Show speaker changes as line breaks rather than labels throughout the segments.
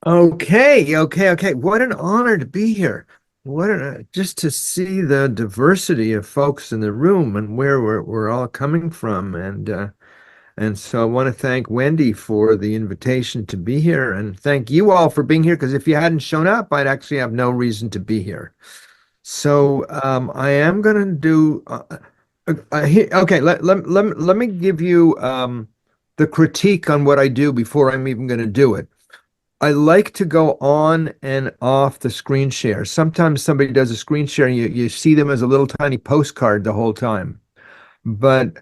Okay. What an honor to be here. Just to see the diversity of folks in the room and where we're all coming from. And so I want to thank Wendy for the invitation to be here and thank you all for being here because if you hadn't shown up, I'd actually have no reason to be here. So I am going to do okay, let me give you the critique on what I do before I'm even going to do it. I like to go on and off the screen share. Sometimes somebody does a screen share and you see them as a little tiny postcard the whole time. But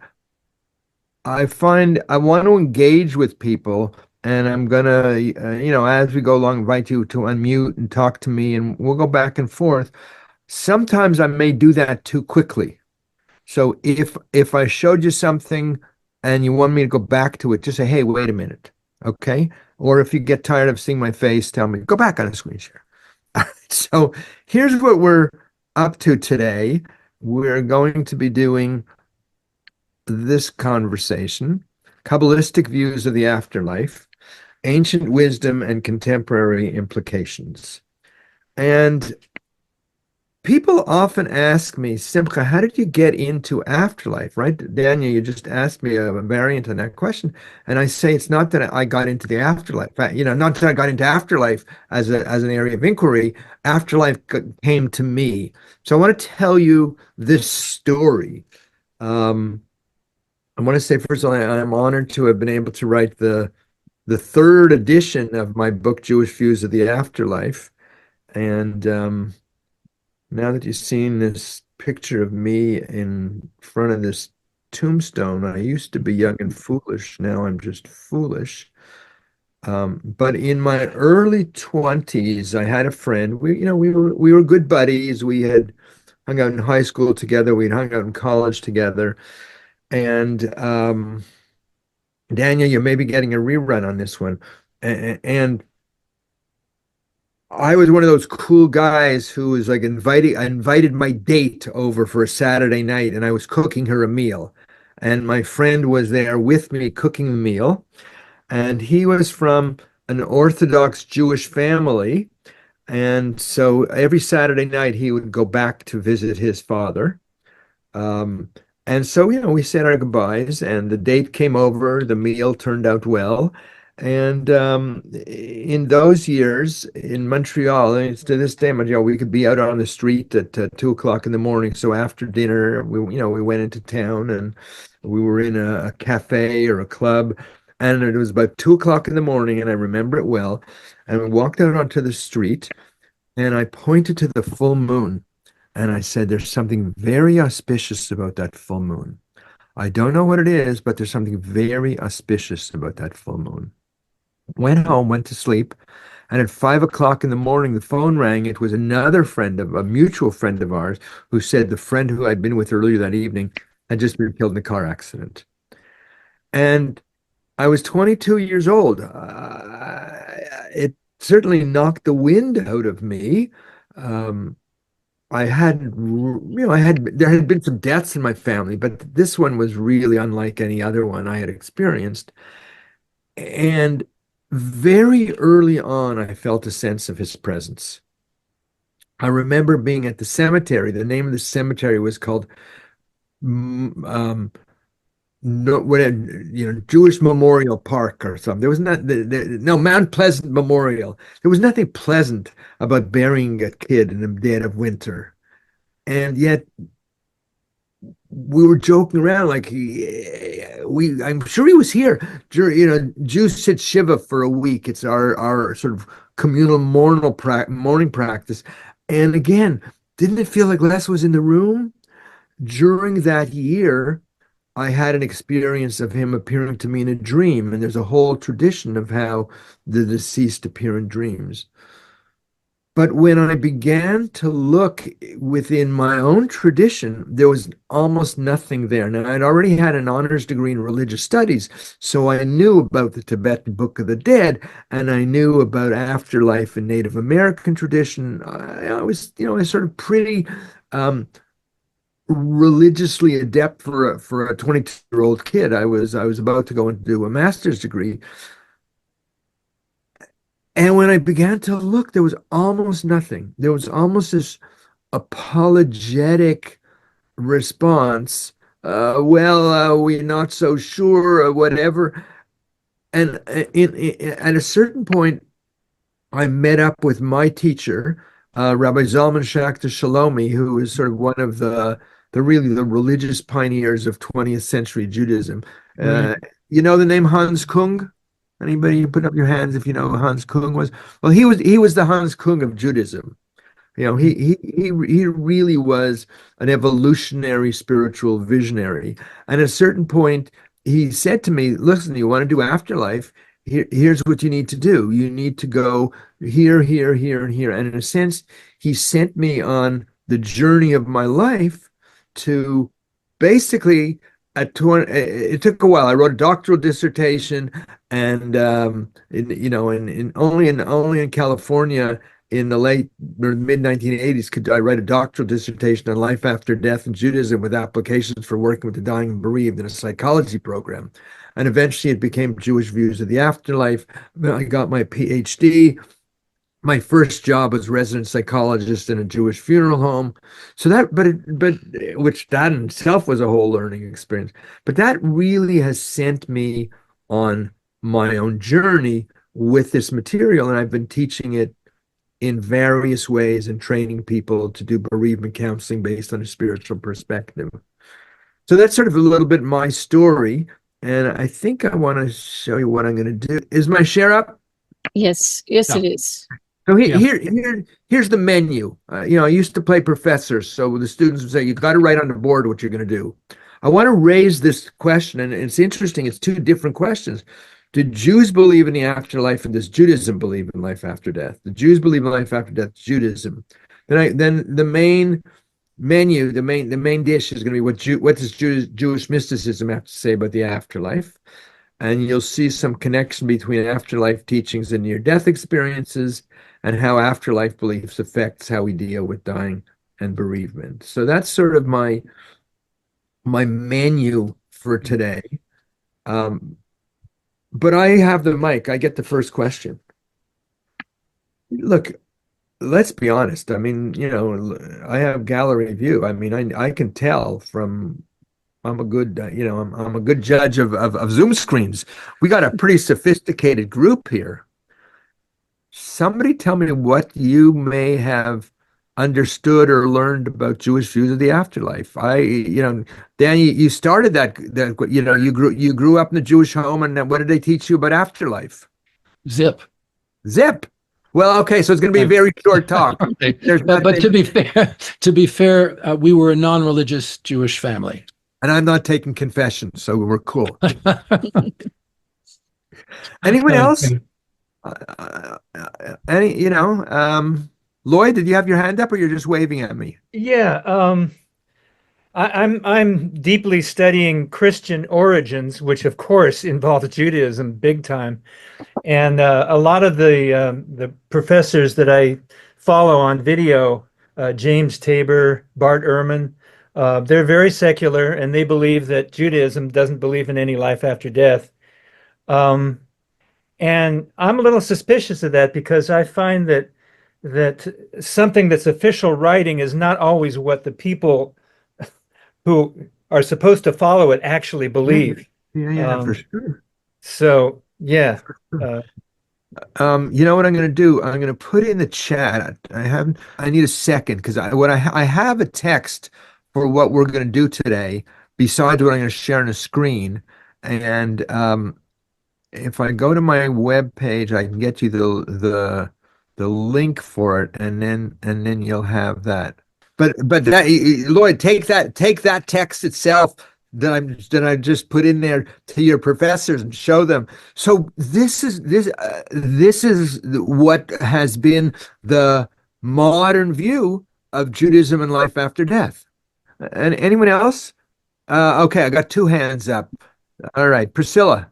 I find I want to engage with people and I'm gonna, as we go along, invite you to unmute and talk to me and we'll go back and forth. Sometimes I may do that too quickly. So if I showed you something and you want me to go back to it, just say, hey, wait a minute. Okay. Or if you get tired of seeing my face, tell me, go back on a screen share. So here's what we're up to today. We're going to be doing this conversation, Kabbalistic views of the afterlife, ancient wisdom and contemporary implications. And people often ask me, Simcha, how did you get into afterlife? Right? Daniel, you just asked me a variant on that question. And I say it's not that I got into the afterlife, not that I got into afterlife as an area of inquiry. Afterlife came to me. So I want to tell you this story. Um, I want to say, first of all, I'm honored to have been able to write the third edition of my book, Jewish Views of the Afterlife. And now that you've seen this picture of me in front of this tombstone, I used to be young and foolish. Now I'm just foolish. But in my early 20s, I had a friend. We were good buddies. We had hung out in high school together. We'd hung out in college together. And Daniel, you may be getting a rerun on this one. And I was one of those cool guys who was like I invited my date over for a Saturday night and I was cooking her a meal. And my friend was there with me cooking the meal. And he was from an Orthodox Jewish family. And so every Saturday night he would go back to visit his father. Um, and so, we said our goodbyes and the date came over. The meal turned out well. And in those years in Montreal, and it's to this day, Montreal, we could be out on the street at 2 o'clock in the morning. So after dinner, we went into town and we were in a cafe or a club. And it was about 2 o'clock in the morning, and I remember it well. And we walked out onto the street, and I pointed to the full moon. And I said, there's something very auspicious about that full moon. I don't know what it is, but there's something very auspicious about that full moon. Went home, went to sleep, and at 5 o'clock in the morning, the phone rang. It was another friend of a mutual friend of ours who said the friend who I'd been with earlier that evening had just been killed in a car accident. And I was 22 years old. It certainly knocked the wind out of me. Um, I had, there had been some deaths in my family, but this one was really unlike any other one I had experienced. And very early on, I felt a sense of his presence. I remember being at the cemetery. The name of the cemetery was called um, no, what Jewish Memorial Park or something. There was not no Mount Pleasant Memorial. There was nothing pleasant about burying a kid in the dead of winter. And yet we were joking around like I'm sure he was here. Jews sit Shiva for a week. It's our sort of communal mourning practice. And again, didn't it feel like Les was in the room? During that year, I had an experience of him appearing to me in a dream, and there's a whole tradition of how the deceased appear in dreams. But when I began to look within my own tradition, there was almost nothing there. Now, I'd already had an honors degree in religious studies, so I knew about the Tibetan Book of the Dead, and I knew about afterlife and Native American tradition. I was, I was sort of pretty religiously adept for a 22-year-old kid. I was about to go and do a master's degree. And when I began to look, there was almost nothing. There was almost this apologetic response. We're not so sure, or whatever. And at a certain point, I met up with my teacher, Rabbi Zalman Schachter Shalomi, who is sort of one of the really the religious pioneers of 20th century Judaism. Uh, you know the name Hans Kung? Anybody put up your hands if you know who Hans Kung was? Well, he was the Hans Kung of Judaism. He really was an evolutionary spiritual visionary. And at a certain point, he said to me, "Listen, you want to do afterlife? Here's what you need to do. You need to go here, here, here, and here." And in a sense, he sent me on the journey of my life to basically it took a while. I wrote a doctoral dissertation, and only in California in the late or mid 1980s could I write a doctoral dissertation on life after death and Judaism with applications for working with the dying and bereaved in a psychology program. And eventually it became Jewish Views of the Afterlife. I got my Ph.D. My first job was resident psychologist in a Jewish funeral home. So which that in itself was a whole learning experience. But that really has sent me on my own journey with this material. And I've been teaching it in various ways and training people to do bereavement counseling based on a spiritual perspective. So that's sort of a little bit my story. And I think I want to show you what I'm going to do. Is my share up?
Yes, yes, it is.
So here's the menu. I used to play professor, so the students would say, "You've got to write on the board what you're going to do." I want to raise this question, and it's interesting. It's two different questions. Do Jews believe in the afterlife, and does Judaism believe in life after death? The Jews believe in life after death. Judaism. Then the main menu, the main dish is going to be what does Jewish mysticism have to say about the afterlife? And you'll see some connection between afterlife teachings and near-death experiences, and how afterlife beliefs affects how we deal with dying and bereavement. So that's sort of my menu for today. But I have the mic. I get the first question. Look, let's be honest. I mean, I have gallery view. I mean, I can tell from I'm a good, I'm a good judge of Zoom screens. We got a pretty sophisticated group here. Somebody tell me what you may have understood or learned about Jewish views of the afterlife. Dan, you started that you grew up in the Jewish home, and what did they teach you about afterlife?
Zip.
Well, okay, so it's going to be a very short talk.
But to be fair, we were a non-religious Jewish family.
And I'm not taking confessions, so we're cool. Anyone else? Lloyd, did you have your hand up, or you're just waving at me?
Yeah, I'm deeply studying Christian origins, which of course involve Judaism big time, and a lot of the professors that I follow on video, James Tabor, Bart Ehrman, they're very secular, and they believe that Judaism doesn't believe in any life after death. And I'm a little suspicious of that, because I find that something that's official writing is not always what the people who are supposed to follow it actually believe.
Yeah, for sure.
So, yeah.
You know what I'm going to do? I'm going to put in the chat. I need a second, because I have a text for what we're going to do today, besides what I'm going to share on the screen. And if I go to my web page, I can get you the link for it, and then you'll have that. But that, Lloyd, take that text itself that I just put in there to your professors and show them. So this is what has been the modern view of Judaism and life after death. And anyone else? Okay, I got two hands up. All right, Priscilla.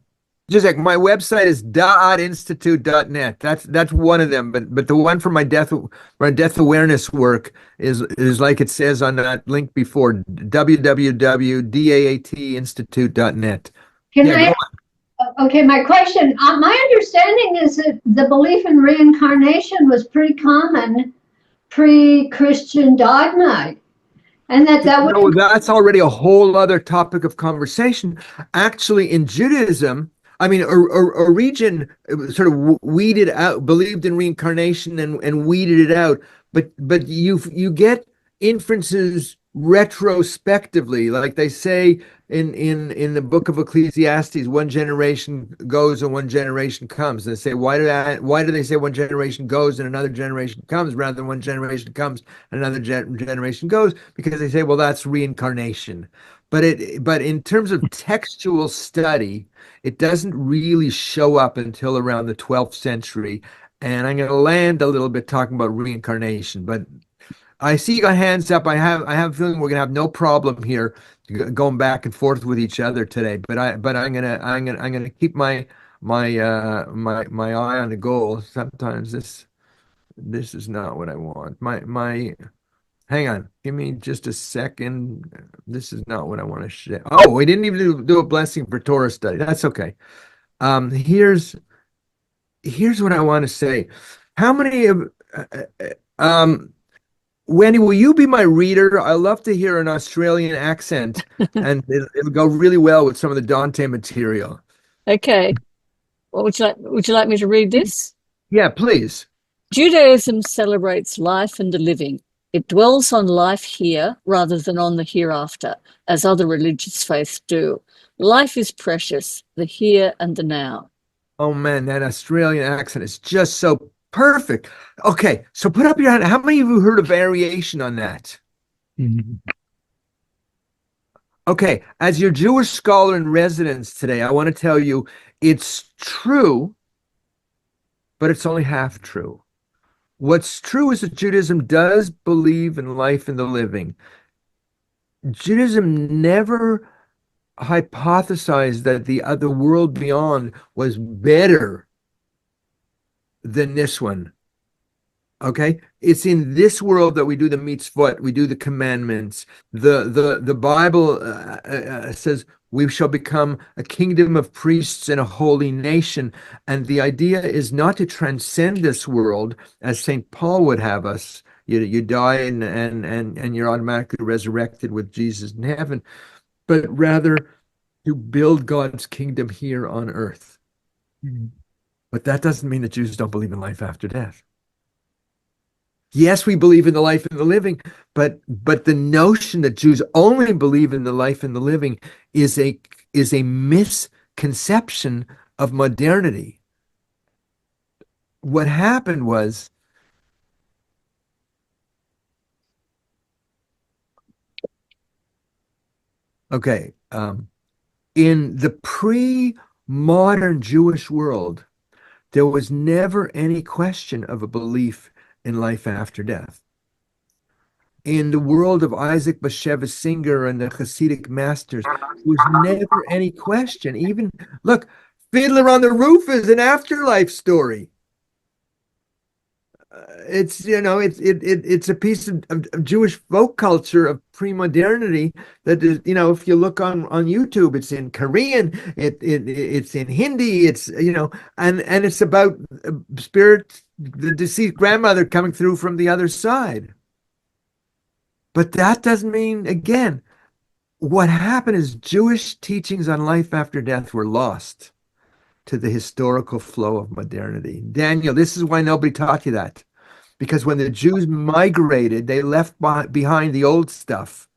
Just like my website is da'atinstitute.net. That's one of them, but the one for my death awareness work is like it says on that link before, www.daatinstitute.net.
Can I have a Okay, my question, my understanding is that the belief in reincarnation was pretty common pre-Christian dogma, and that would.
No, that's already a whole other topic of conversation. Actually, in Judaism, I mean, Origen sort of weeded out, believed in reincarnation and weeded it out. But you get inferences retrospectively, like they say in the book of Ecclesiastes, one generation goes and one generation comes. They say, why do they say one generation goes and another generation comes rather than one generation comes and another generation goes? Because they say, well, that's reincarnation. But in terms of textual study, it doesn't really show up until around the 12th century. And I'm going to land a little bit talking about reincarnation, but I see you got hands up. I have a feeling we're gonna have no problem here going back and forth with each other today. But I'm gonna keep my eye on the goal. Sometimes this is not what I want. Hang on, give me just a second. This is not what I want to share. Oh, we didn't even do a blessing for Torah study. That's okay. Here's what I want to say. How many of Wendy, will you be my reader? I love to hear an Australian accent, and it'll go really well with some of the Dante material.
Okay. What would you like me to read this?
Yeah, please.
Judaism celebrates life and the living. It dwells on life here rather than on the hereafter, as other religious faiths do. Life is precious, the here and the now.
Oh man, that Australian accent is just so perfect. Okay, so put up your hand. How many of you heard a variation on that?
Mm-hmm.
Okay, as your Jewish scholar in residence today, I want to tell you it's true, but it's only half true. What's true is that Judaism does believe in life and the living. Judaism never hypothesized that the other world beyond was better than this one. Okay, it's in this world that we do the mitzvot, we do the commandments. The Bible says we shall become a kingdom of priests and a holy nation. And the idea is not to transcend this world, as St. Paul would have us. You die and you're automatically resurrected with Jesus in heaven, but rather to build God's kingdom here on earth. Mm-hmm. But that doesn't mean that Jews don't believe in life after death. Yes, we believe in the life and the living, but the notion that Jews only believe in the life and the living is a misconception of modernity. What happened was in the pre-modern Jewish world, there was never any question of a belief in life after death. In the world of Isaac Bashevis Singer and the Hasidic masters, there was never any question. Even, look, Fiddler on the Roof is an afterlife story. It's a piece of Jewish folk culture of pre-modernity that is, if you look on YouTube, it's in Korean, it's in Hindi, it's and it's about spirit, the deceased grandmother coming through from the other side. But that doesn't mean, again, what happened is Jewish teachings on life after death were lost to the historical flow of modernity. Daniel, this is why nobody taught you that. Because when the Jews migrated, they left behind the old stuff.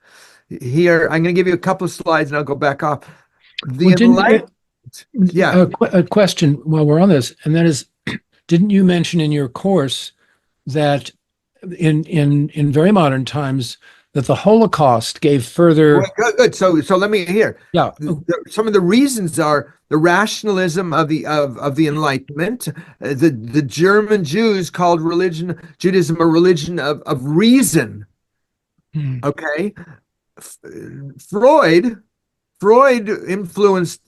Here, I'm going to give you a couple of slides and I'll go back off.
A question while we're on this, and that is, didn't you mention in your course that in very modern times that the Holocaust gave further...
Good. So let me hear.
Yeah.
Some of the reasons are the rationalism of the Enlightenment. The German Jews called Judaism a religion of reason. Okay. Freud influenced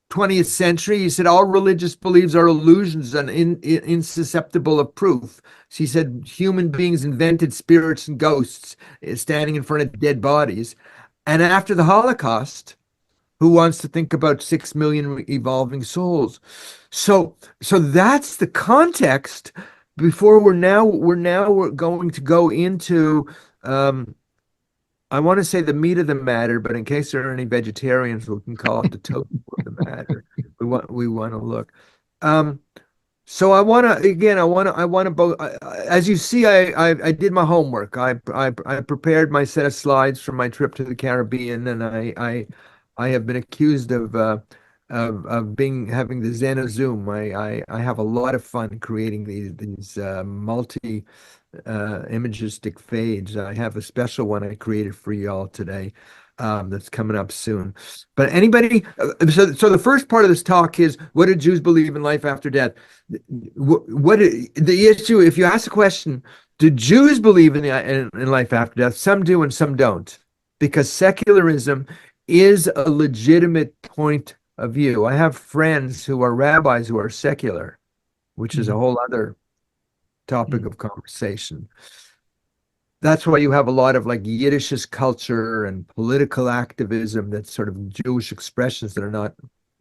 20th century. He said all religious beliefs are illusions and insusceptible of proof. So he said human beings invented spirits and ghosts standing in front of dead bodies. And after the Holocaust, Who wants to think about 6 million evolving souls? So that's the context before we're going to go into I want to say the meat of the matter, but in case there are any vegetarians, we can call it the tofu of the matter. We want to look. So I want to both. As you see, I did my homework. I prepared my set of slides from my trip to the Caribbean, and I have been accused of having the Zen of Zoom. I have a lot of fun creating these multi imagistic fades. I have a special one I created for y'all today that's coming up soon. But anybody, so the first part of this talk is, what do Jews believe in life after death? What the issue, if you ask the question, do Jews believe in life after death? Some do and some don't, because secularism is a legitimate point of view. I have friends who are rabbis who are secular, which is a whole other topic of conversation. That's why you have a lot of like Yiddishist culture and political activism that's sort of Jewish expressions that are not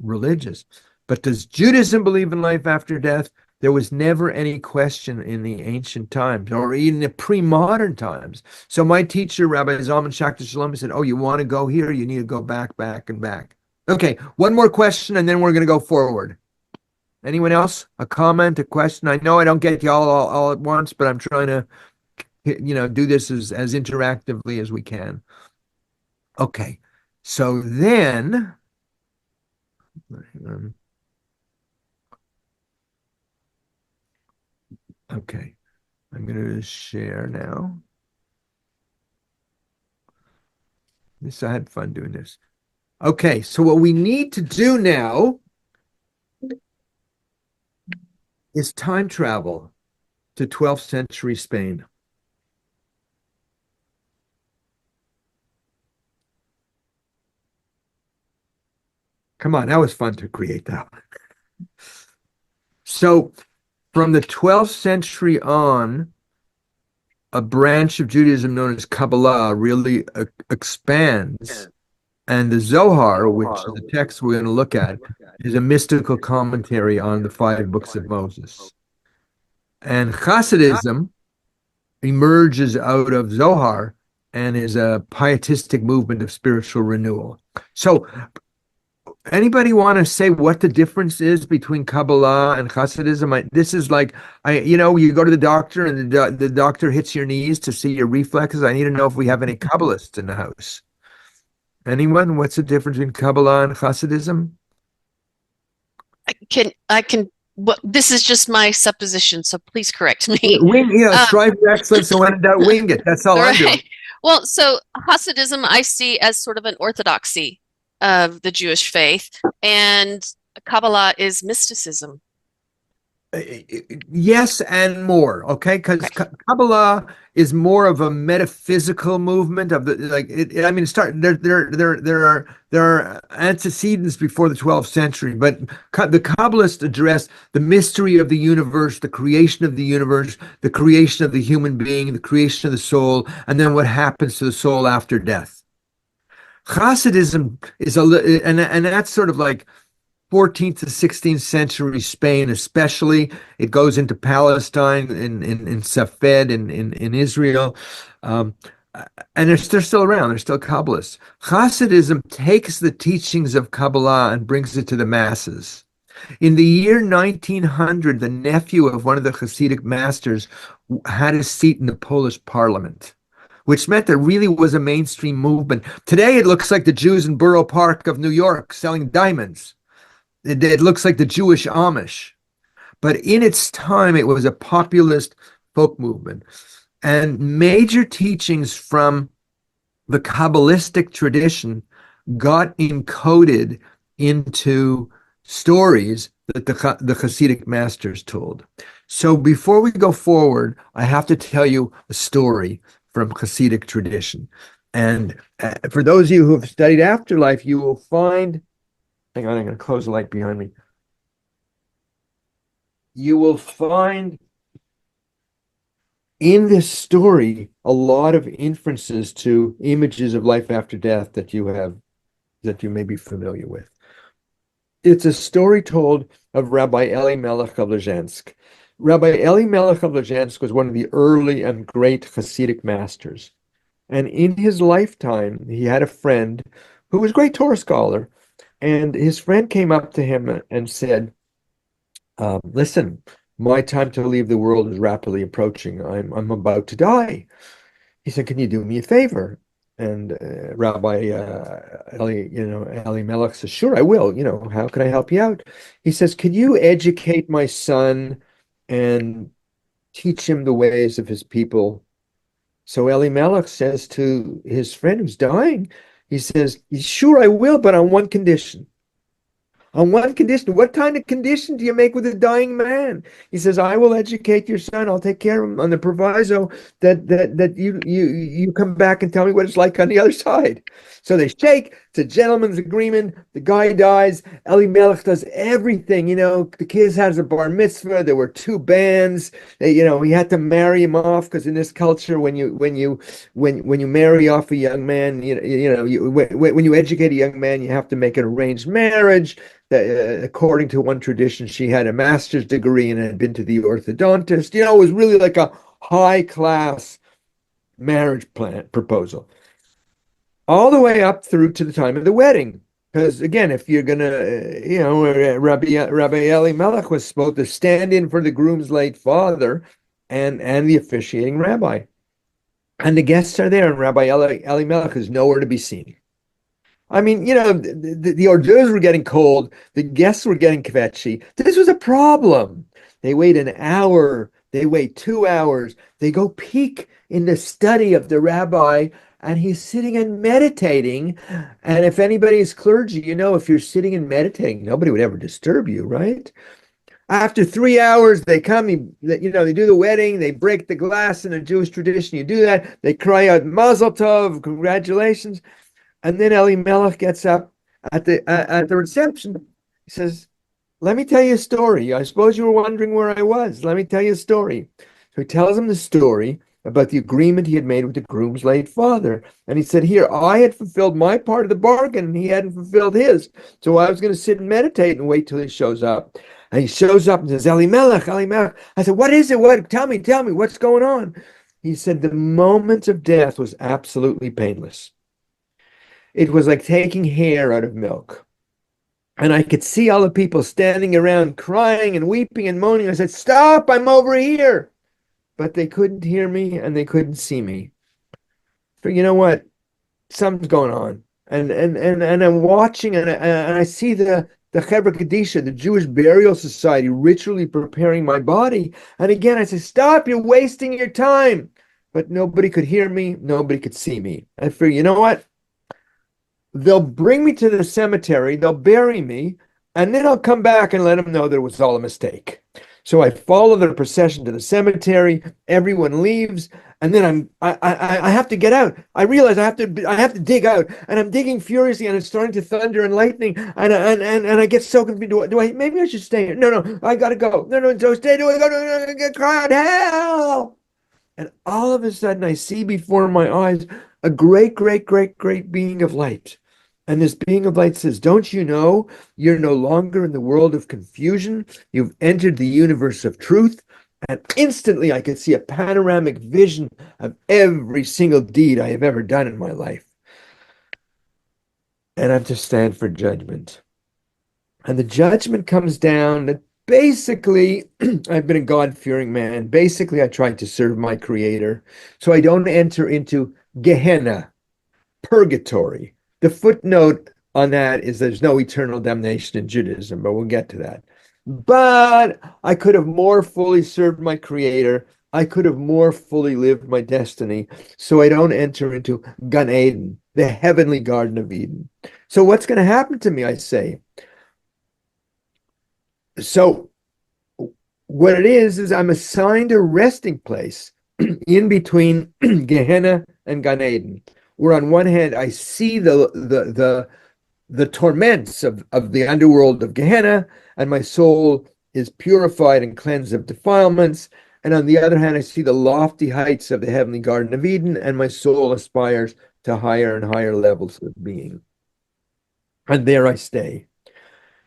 religious. But does Judaism believe in life after death? There was never any question in the ancient times or even the pre-modern times. So my teacher, Rabbi Zalman Schachter Shalom, said, oh, you want to go here? You need to go back, back, and back. Okay, one more question, and then we're going to go forward. Anyone else? A comment, a question? I know I don't get you all at once, but I'm trying to, do this as interactively as we can. Okay, so then, okay, I'm going to share now. I had fun doing this. Okay, so what we need to do now is time travel to 12th century Spain. Come on, that was fun to create that. So from the 12th century on, a branch of Judaism known as Kabbalah really expands. And the Zohar, which is the text we're going to look at, is a mystical commentary on the 5 books of Moses. And Hassidism emerges out of Zohar and is a pietistic movement of spiritual renewal. So anybody want to say what the difference is between Kabbalah and Hasidism? This is like, you go to the doctor and the doctor hits your knees to see your reflexes. I need to know if we have any Kabbalists in the house. Anyone? What's the difference between Kabbalah and Hasidism?
I can. Well, this is just my supposition, so please correct me.
Strive for excellence, and when in doubt, wing it. That's all I'm doing.
Well, so Hasidism I see as sort of an orthodoxy of the Jewish faith, and Kabbalah is mysticism.
Yes, and more. Okay, because Kabbalah is more of a metaphysical movement of the there are antecedents before the 12th century, but the Kabbalists address the mystery of the universe, the creation of the universe, the creation of the human being, the creation of the soul, and then what happens to the soul after death. Hasidism is and that's sort of like 14th to 16th century Spain, especially. It goes into Palestine, in Safed, in Israel. And they're still around. They're still Kabbalists. Hasidism takes the teachings of Kabbalah and brings it to the masses. In the year 1900, the nephew of one of the Hasidic masters had a seat in the Polish parliament, which meant there really was a mainstream movement. Today, it looks like the Jews in Borough Park of New York selling diamonds. It looks like the Jewish Amish. But in its time, it was a populist folk movement. And major teachings from the Kabbalistic tradition got encoded into stories that the Hasidic masters told. So before we go forward, I have to tell you a story from Hasidic tradition. And for those of you who have studied Afterlife, you will find... Hang on, I'm going to close the light behind me. You will find in this story a lot of inferences to images of life after death that you have that you may be familiar with. It's a story told of Rabbi Elimelech of Lezhensk. Rabbi Elimelech of Lezhensk was one of the early and great Hasidic masters. And in his lifetime, he had a friend who was a great Torah scholar. And his friend came up to him and said, listen, my time to leave the world is rapidly approaching. I'm about to die. He said, can you do me a favor? And Rabbi Elimelech says, sure, I will. How can I help you out? He says, can you educate my son and teach him the ways of his people? So Elimelech says to his friend who's dying, he says, sure, I will, but on one condition. On one condition. What kind of condition do you make with a dying man? He says, I will educate your son. I'll take care of him on the proviso that you come back and tell me what it's like on the other side. So they shake. It's a gentleman's agreement. The guy dies. Elimelech does everything. The kid has a bar mitzvah. There were 2 bands. He had to marry him off because in this culture, when you marry off a young man, when you educate a young man, you have to make an arranged marriage. According to one tradition, she had a master's degree and had been to the orthodontist. It was really like a high-class marriage proposal. All the way up through to the time of the wedding. Because again, if you're going to, Rabbi Elimelech was supposed to stand in for the groom's late father and the officiating rabbi. And the guests are there, and Rabbi Elimelech is nowhere to be seen. I mean, the hors d'oeuvres were getting cold. The guests were getting kvetchy. This was a problem. They wait an hour. They wait 2 hours. They go peek in the study of the rabbi, and he's sitting and meditating. And if anybody is clergy, if you're sitting and meditating, nobody would ever disturb you, right? After 3 hours, they come, they do the wedding, they break the glass in a Jewish tradition. You do that. They cry out, Mazel Tov, congratulations. And then Elimelech gets up at the reception. He says, let me tell you a story. I suppose you were wondering where I was. Let me tell you a story. So he tells him the story about the agreement he had made with the groom's late father. And he said, here, I had fulfilled my part of the bargain and he hadn't fulfilled his. So I was going to sit and meditate and wait till he shows up. And he shows up and says, Elimelech, Elimelech. I said, what is it? Tell me, what's going on? He said, the moment of death was absolutely painless. It was like taking hair out of milk. And I could see all the people standing around crying and weeping and moaning. I said, stop, I'm over here. But they couldn't hear me and they couldn't see me. But you know what? Something's going on. And I'm watching and I see the Chevra Kadisha, the Jewish Burial Society, ritually preparing my body. And again, I said, stop, you're wasting your time. But nobody could hear me. Nobody could see me. I figured, you know what? They'll bring me to the cemetery, they'll bury me, and then I'll come back and let them know that it was all a mistake. So I follow the procession to the cemetery, everyone leaves, and then I have to get out. I realize I have to dig out, and I'm digging furiously, and it's starting to thunder and lightning, and I get so confused. Do I maybe I should stay here? No, I gotta go. No, don't stay. Do I go? No, get cry out, help! And all of a sudden I see before my eyes a great being of light. And this being of light says, don't you know you're no longer in the world of confusion? You've entered the universe of truth. And instantly I could see a panoramic vision of every single deed I have ever done in my life. And I'm to stand for judgment. And the judgment comes down that basically, I've been a God-fearing man. Basically, I tried to serve my Creator. So I don't enter into Gehenna, purgatory. The footnote on that is there's no eternal damnation in Judaism, but we'll get to that. But I could have more fully served my Creator. I could have more fully lived my destiny. So I don't enter into Gan Eden, the heavenly Garden of Eden. So what's going to happen to me, I say? So what it is I'm assigned a resting place in between Gehenna and Gan Eden. Where on one hand, I see the torments of the underworld of Gehenna, and my soul is purified and cleansed of defilements. And on the other hand, I see the lofty heights of the heavenly Garden of Eden, and my soul aspires to higher and higher levels of being. and there I stay.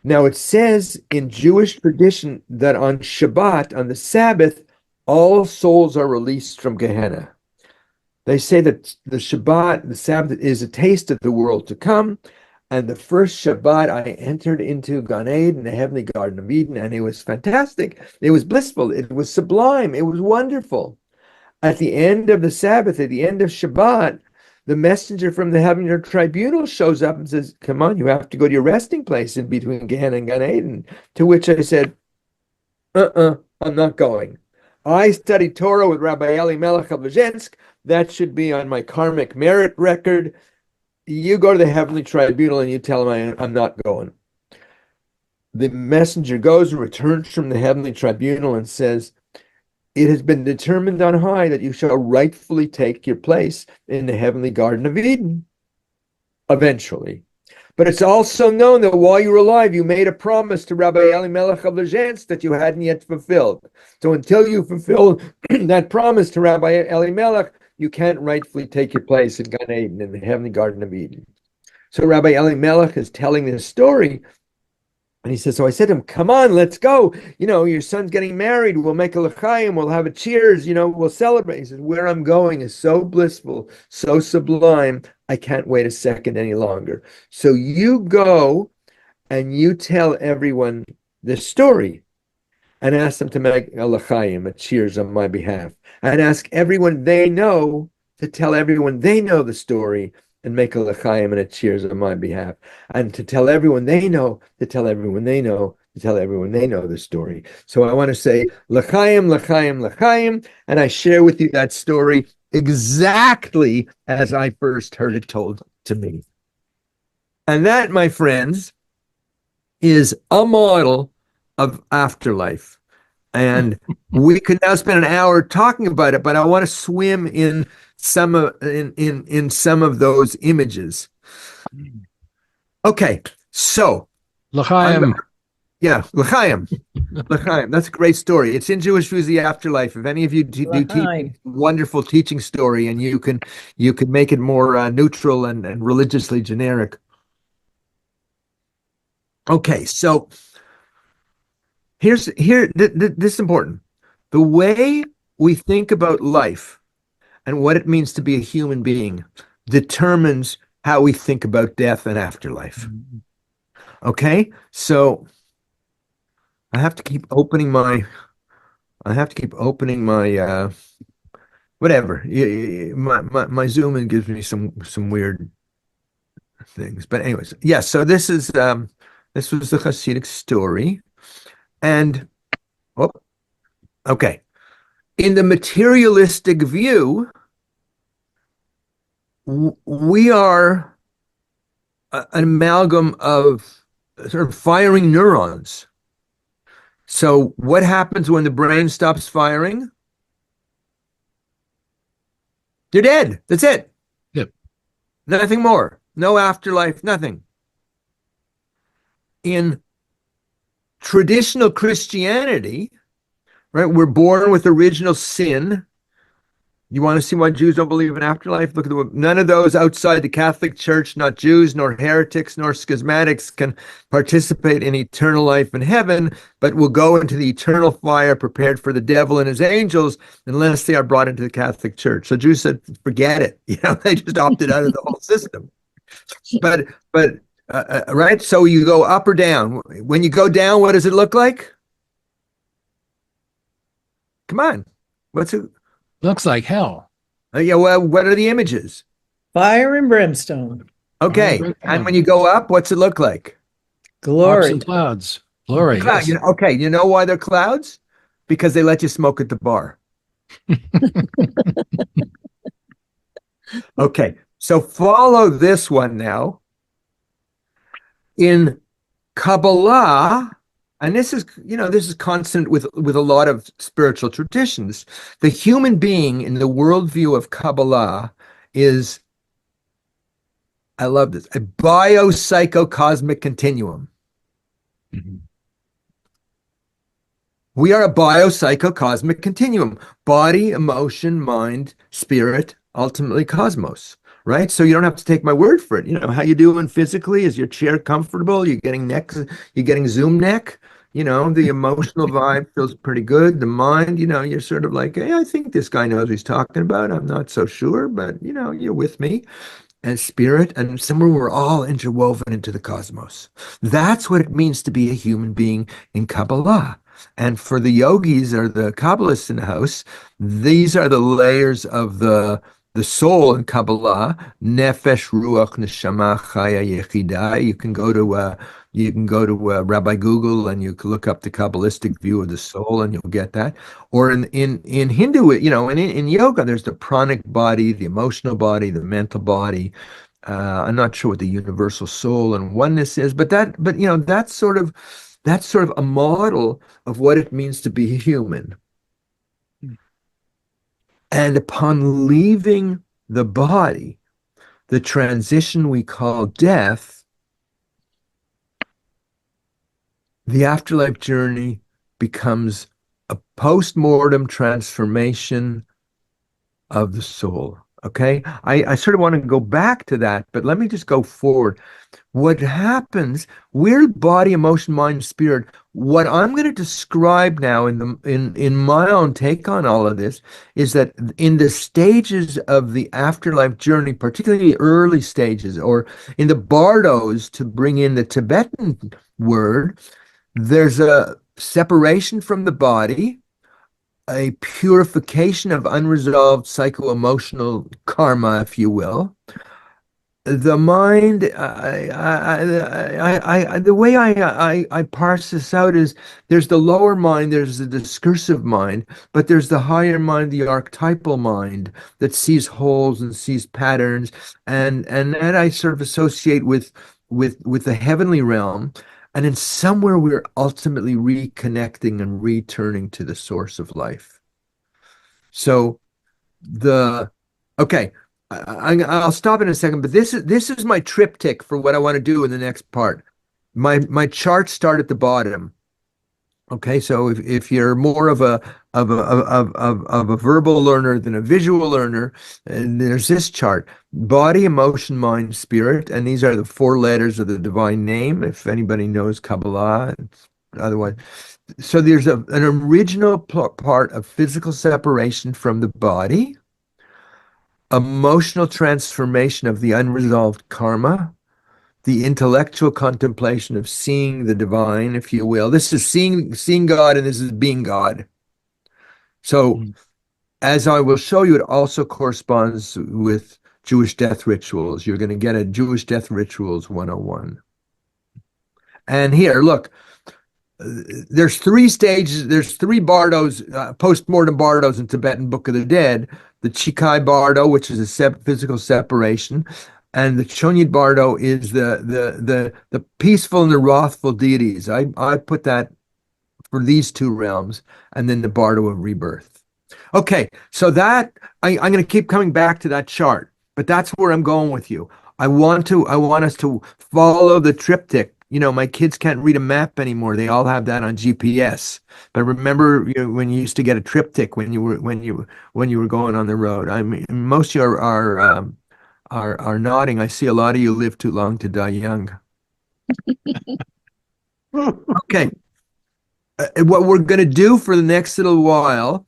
Now, it says in Jewish tradition that on Shabbat, on the Sabbath, all souls are released from Gehenna. They say that the Shabbat, the Sabbath, is a taste of the world to come. And the first Shabbat, I entered into Gan Eden, the heavenly Garden of Eden, and it was fantastic. It was blissful. It was sublime. It was wonderful. At the end of the Sabbath, at the end of Shabbat, the messenger from the heavenly tribunal shows up and says, come on, you have to go to your resting place in between Gehenna and Gan Eden. To which I said, I'm not going. I studied Torah with Rabbi Elimelech of Lezhensk. That should be on my karmic merit record. You go to the heavenly tribunal and you tell him I'm not going. The messenger goes and returns from the heavenly tribunal and says, it has been determined on high that you shall rightfully take your place in the heavenly Garden of Eden, eventually. But it's also known that while you were alive, you made a promise to Rabbi Elimelech of Lezhensk that you hadn't yet fulfilled. So until you fulfill that promise to Rabbi Elimelech, you can't rightfully take your place in Gan Eden, in the heavenly Garden of Eden. So Rabbi Elimelech is telling this story. And he says, so I said to him, come on, let's go. You know, your son's getting married. We'll make a l'chaim. We'll have a cheers. You know, we'll celebrate. He says, where I'm going is so blissful, so sublime. I can't wait a second any longer. So you go and you tell everyone this story and ask them to make a l'chaim, a cheers on my behalf. And ask everyone they know to tell everyone they know the story and make a l'chaim and a cheers on my behalf, and to tell everyone they know, to tell everyone they know, to tell everyone they know the story. So I want to say l'chaim, l'chaim, l'chaim, and I share with you that story exactly as I first heard it told to me. And that, my friends, is a model of afterlife. And we could now spend an hour talking about it, but I want to swim in some of those images. Okay, so
L'chaim.
L'chaim. L'chaim. That's a great story. It's in Jewish Views of the Afterlife. If any of you do teach, wonderful teaching story, and you can make it more neutral and religiously generic. Okay, so this is important. The way we think about life and what it means to be a human being determines how we think about death and afterlife. Okay, so I have to keep opening my whatever. My Zoom in gives me some weird things. But anyways, yeah. So this was the Hasidic story, and okay. In the materialistic view, we are an amalgam of sort of firing neurons. So what happens when the brain stops firing? You're dead. That's it.
Yep.
Nothing more. No afterlife, nothing. In traditional Christianity, right, we're born with original sin. You want to see why Jews don't believe in afterlife? Look at none of those outside the Catholic Church, not Jews, nor heretics, nor schismatics, can participate in eternal life in heaven, but will go into the eternal fire prepared for the devil and his angels unless they are brought into the Catholic Church. So Jews said, forget it. You know, they just opted out of the whole system. But right? So you go up or down. When you go down, what does it look like? Come on. What's it?
Looks like hell.
Yeah, well, what are the images?
Fire and brimstone.
Okay. And when you go up, what's it look like?
Glory.
Rocks and clouds. Glory.
Cloud.
Yes.
Okay. You know why they're clouds? Because they let you smoke at the bar. Okay. So follow this one now. In Kabbalah, and this is constant with a lot of spiritual traditions. The human being in the worldview of Kabbalah is, I love this, a biopsychocosmic continuum.
Mm-hmm.
We are a biopsychocosmic continuum: body, emotion, mind, spirit, ultimately cosmos. right? So you don't have to take my word for it. How you doing physically? Is your chair comfortable? You're getting Zoom neck? The emotional vibe feels pretty good. The mind, you're sort of like, hey, I think this guy knows what he's talking about. I'm not so sure, but you're with me. And spirit, and somewhere we're all interwoven into the cosmos. That's what it means to be a human being in Kabbalah. And for the yogis or the Kabbalists in the house, these are the layers of the soul in Kabbalah: nefesh, ruach, neshama, chaya, yechida. You can go to Rabbi Google and you can look up the Kabbalistic view of the soul, and you'll get that. Or in Hindu, in yoga, there's the pranic body, the emotional body, the mental body. I'm not sure what the universal soul and oneness is, but that's sort of a model of what it means to be human. And upon leaving the body, the transition we call death, the afterlife journey becomes a post-mortem transformation of the soul. Okay? I sort of want to go back to that, but let me just go forward. What happens, we're body, emotion, mind, spirit. What I'm going to describe now in my own take on all of this is that in the stages of the afterlife journey, particularly early stages, or in the bardos, to bring in the Tibetan word, there's a separation from the body, a purification of unresolved psycho-emotional karma, if you will. The mind, the way I parse this out is there's the lower mind, there's the discursive mind, but there's the higher mind, the archetypal mind that sees wholes and sees patterns, and that I sort of associate with the heavenly realm. And in somewhere we're ultimately reconnecting and returning to the source of life. So okay, I'll stop in a second, but this is my triptych for what I want to do in the next part. My charts start at the bottom. Okay, so if you're more of a verbal learner than a visual learner, and there's this chart: body, emotion, mind, spirit, and these are the 4 letters of the divine name. If anybody knows Kabbalah, otherwise, so there's an original part of physical separation from the body, emotional transformation of the unresolved karma, the intellectual contemplation of seeing the divine, if you will. This is seeing God, and this is being God. So, as I will show you, it also corresponds with Jewish death rituals. You're going to get a Jewish death rituals 101. And here, look, there's 3 stages. There's 3 bardos, post-mortem bardos in Tibetan Book of the Dead. The Chikai bardo, which is a physical separation. And the Chonyid Bardo is the peaceful and the wrathful deities. I put that for these 2 realms, and then the Bardo of rebirth. Okay, so that I'm going to keep coming back to that chart, but that's where I'm going with you. I want us to follow the triptych. My kids can't read a map anymore. They all have that on GPS. But remember, when you used to get a triptych when you were going on the road. I mean, most of you are nodding. I see a lot of you live too long to die young. Okay. What we're going to do for the next little while,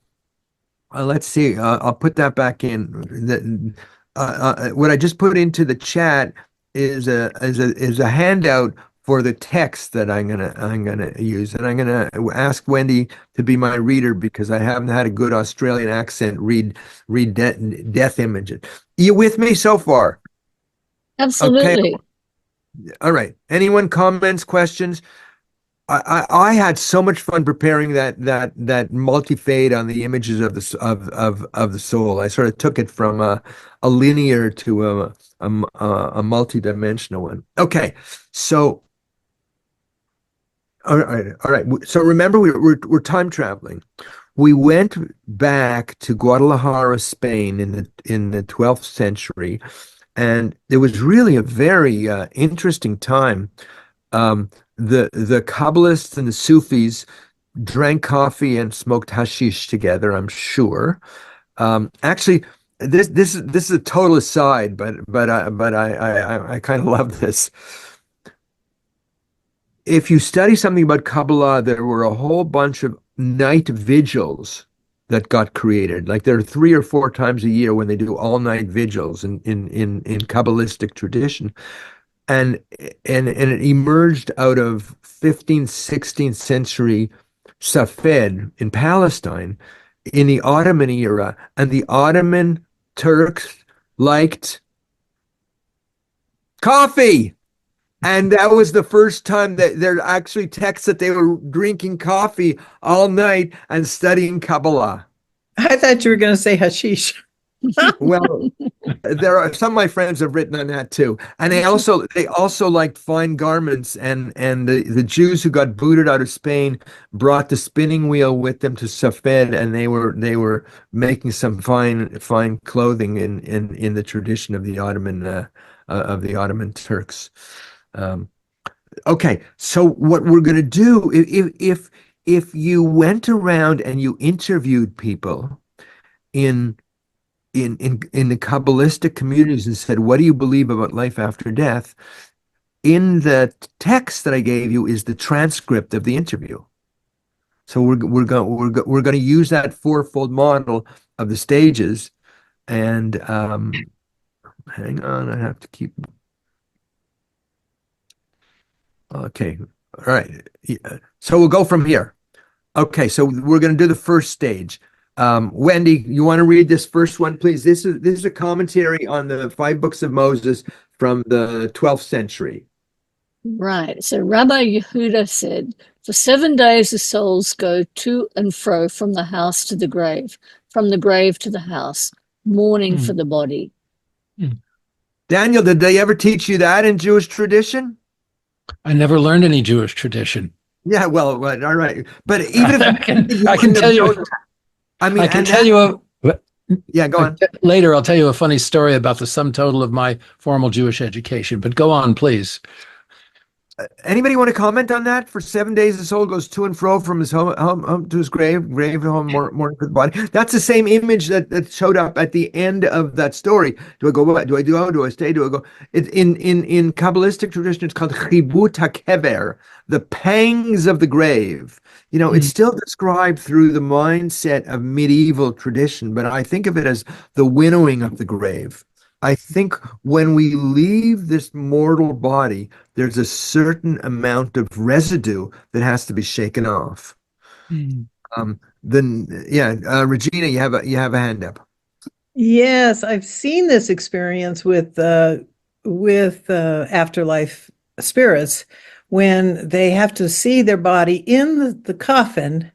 let's see. I'll put that back in. What I just put into the chat is a handout for the text that I'm gonna use, and I'm gonna ask Wendy to be my reader because I haven't had a good Australian accent read death images. You with me so far?
Absolutely.
Okay. All right. Anyone comments, questions? I had so much fun preparing that multi-fade on the images of the soul. I sort of took it from a linear to a multi-dimensional one. Okay, so all right. So remember, we're time traveling. We went back to Guadalajara, Spain, in the 12th century, and it was really a very interesting time. The Kabbalists and the Sufis drank coffee and smoked hashish together, I'm sure. Actually, this is a total aside, but I kind of love this. If you study something about Kabbalah, there were a whole bunch of night vigils that got created. Like there are 3 or 4 times a year when they do all night vigils in Kabbalistic tradition. And it emerged out of 15th, 16th century Safed in Palestine in the Ottoman era. And the Ottoman Turks liked coffee. And that was the first time that there are actually texts that they were drinking coffee all night and studying Kabbalah.
I thought you were going to say hashish.
Well, there are some of my friends have written on that too, and they also liked fine garments, and the Jews who got booted out of Spain brought the spinning wheel with them to Safed, and they were making some fine clothing in the tradition of the Ottoman Turks. Okay, so what we're going to do, if you went around and you interviewed people in the Kabbalistic communities and said, what do you believe about life after death? In the text that I gave you is the transcript of the interview. So we're going to use that fourfold model of the stages. And hang on, I have to keep. Okay, all right. So we'll go from here. Okay, so we're going to do the first stage. Wendy, you want to read this first one, please? This is a commentary on the 5 books of Moses from the 12th century.
Right. So Rabbi Yehuda said, for 7 days the souls go to and fro from the house to the grave, from the grave to the house, mourning for the body.
Daniel, did they ever teach you that in Jewish tradition?
I never learned any Jewish tradition.
Yeah, well, all right. But even if
I can tell you.
I mean,
I can tell you
yeah, go on.
Later, I'll tell you a funny story about the sum total of my formal Jewish education, but go on, please.
Anybody want to comment on that? For 7 days, the soul goes to and fro from his home to his grave to home, mourning for the body. That's the same image that showed up at the end of that story. Do I go back? Do I do? Do I stay? Do I go? In Kabbalistic tradition, it's called chibut hakever, the pangs of the grave. You know, it's still described through the mindset of medieval tradition, but I think of it as the winnowing of the grave. I think when we leave this mortal body, there's a certain amount of residue that has to be shaken off. Regina, you have a hand up.
Yes, I've seen this experience with afterlife spirits when they have to see their body in the coffin,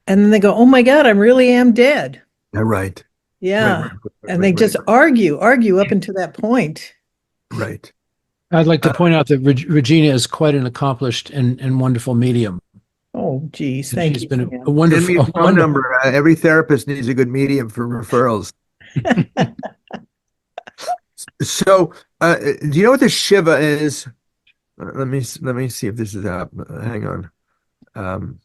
and then they go, "Oh my God, I really am dead."
Yeah, right.
Yeah,
Right.
and they just argue up until that point.
Right.
I'd like to point out that Regina is quite an accomplished and wonderful medium.
Oh, geez, thank
She's
you.
been
Sam.
a wonderful.
Send me a phone number. Every therapist needs a good medium for referrals. So, do you know what the Shiva is? Let me see if this is up. Hang on.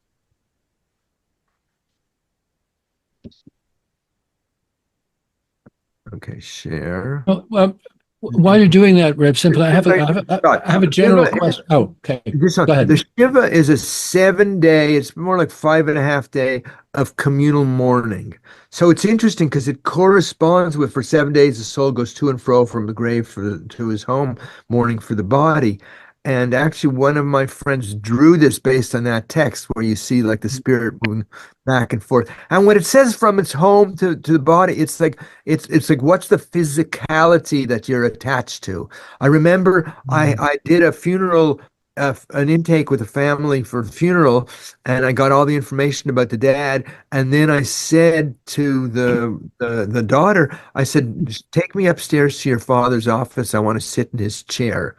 Okay, share.
Well, while you're doing that, Reb, simply, I have a general question. Oh, okay. Go ahead.
The Shiva is a 7-day, it's more like 5.5 day of communal mourning. So it's interesting because it corresponds with, for 7 days, the soul goes to and fro from the grave to his home, mourning for the body. And actually, one of my friends drew this based on that text where you see like the spirit moving back and forth. And when it says from its home to the body, it's like what's the physicality that you're attached to? I remember I did a funeral, an intake with a family for a funeral, and I got all the information about the dad. And then I said to the daughter, I said, "Take me upstairs to your father's office. I want to sit in his chair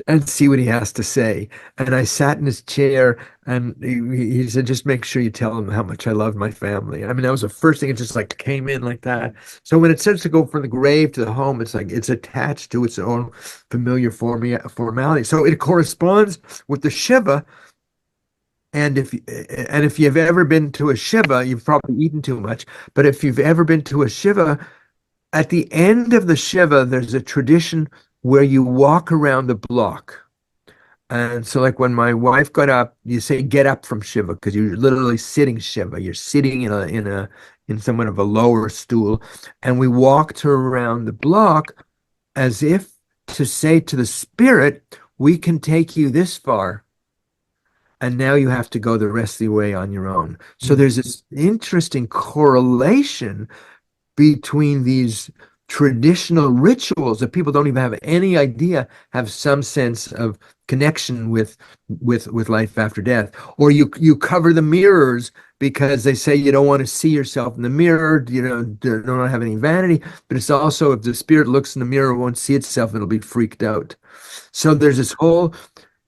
and see what he has to say." And I sat in his chair, and he said, "Just make sure you tell him how much I love my family." I mean, that was the first thing. It just like came in like that. So when it says to go from the grave to the home, it's like it's attached to its own familiar formality. So it corresponds with the Shiva. And if you've ever been to a Shiva, you've probably eaten too much. But if you've ever been to a Shiva, at the end of the Shiva, there's a tradition where you walk around the block. And so, like when my wife got up, you say "get up from Shiva" because you're literally sitting Shiva. You're sitting in somewhat of a lower stool, and we walked her around the block as if to say to the spirit, "We can take you this far, and now you have to go the rest of the way on your own." So there's this interesting correlation between these traditional rituals that people don't even have any idea have some sense of connection with life after death. Or you cover the mirrors because they say you don't want to see yourself in the mirror, you know, don't have any vanity, but it's also if the spirit looks in the mirror, it won't see itself, it'll be freaked out. So there's this whole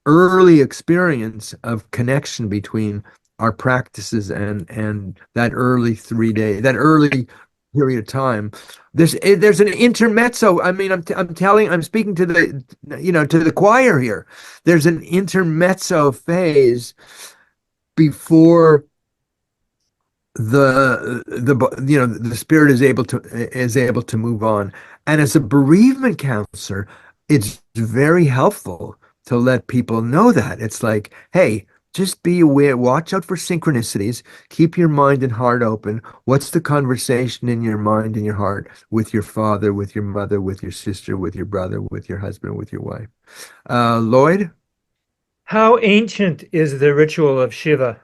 early experience of connection between our practices and that early 3 day, that early period of time. There's an intermezzo. I mean, I'm speaking to the choir here. There's an intermezzo phase before the spirit is able to move on. And as a bereavement counselor, it's very helpful to let people know that. It's like, hey, just be aware, watch out for synchronicities, keep your mind and heart open. What's the conversation in your mind and your heart with your father, with your mother, with your sister, with your brother, with your husband, with your wife? Lloyd?
How ancient is the ritual of Shiva?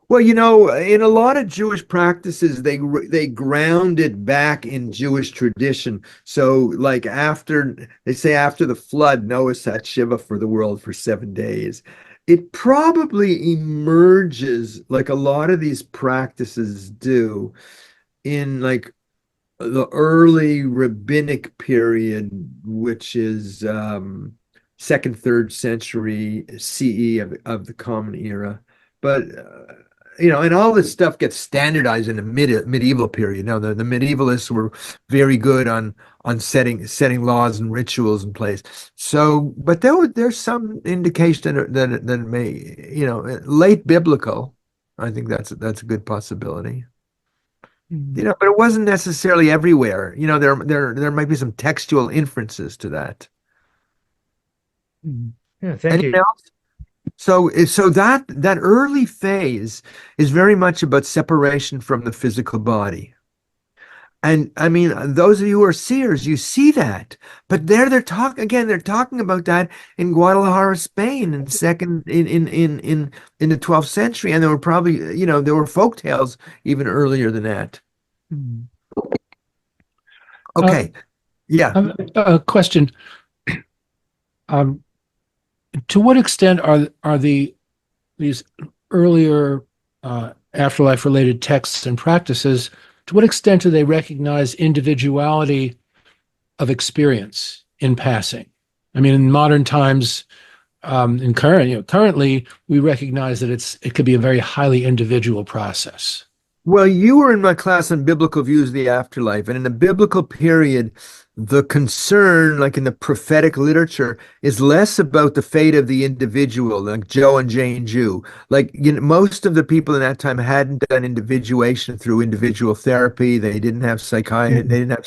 Well, you know, in a lot of Jewish practices, they ground it back in Jewish tradition. So, like they say after the flood, Noah sat Shiva for the world for 7 days. It probably emerges like a lot of these practices do in like the early rabbinic period, which is second, third century CE of the Common Era. But you know, and all this stuff gets standardized in the medieval period. Now, the medievalists were very good on setting laws and rituals in place. So, but there's some indication that it may, you know, late biblical. I think that's a good possibility. You know, but it wasn't necessarily everywhere. You know, there might be some textual inferences to that.
Yeah, thank
Anything
you.
else? So that early phase is very much about separation from the physical body. And I mean, those of you who are seers, you see that. But they're talking about that in Guadalajara, Spain, in the 12th century, and there were probably, you know, there were folk tales even earlier than that. Okay. Yeah.
A question. To what extent are these earlier afterlife related texts and practices, to what extent do they recognize individuality of experience in passing? I mean, in modern times, currently we recognize that it could be a very highly individual process.
Well, you were in my class on biblical views of the afterlife, and in the biblical period, the concern, like in the prophetic literature, is less about the fate of the individual, like Joe and Jane Jew. Like, you know, most of the people in that time hadn't done individuation through individual therapy. They didn't have psychiatrists, they didn't have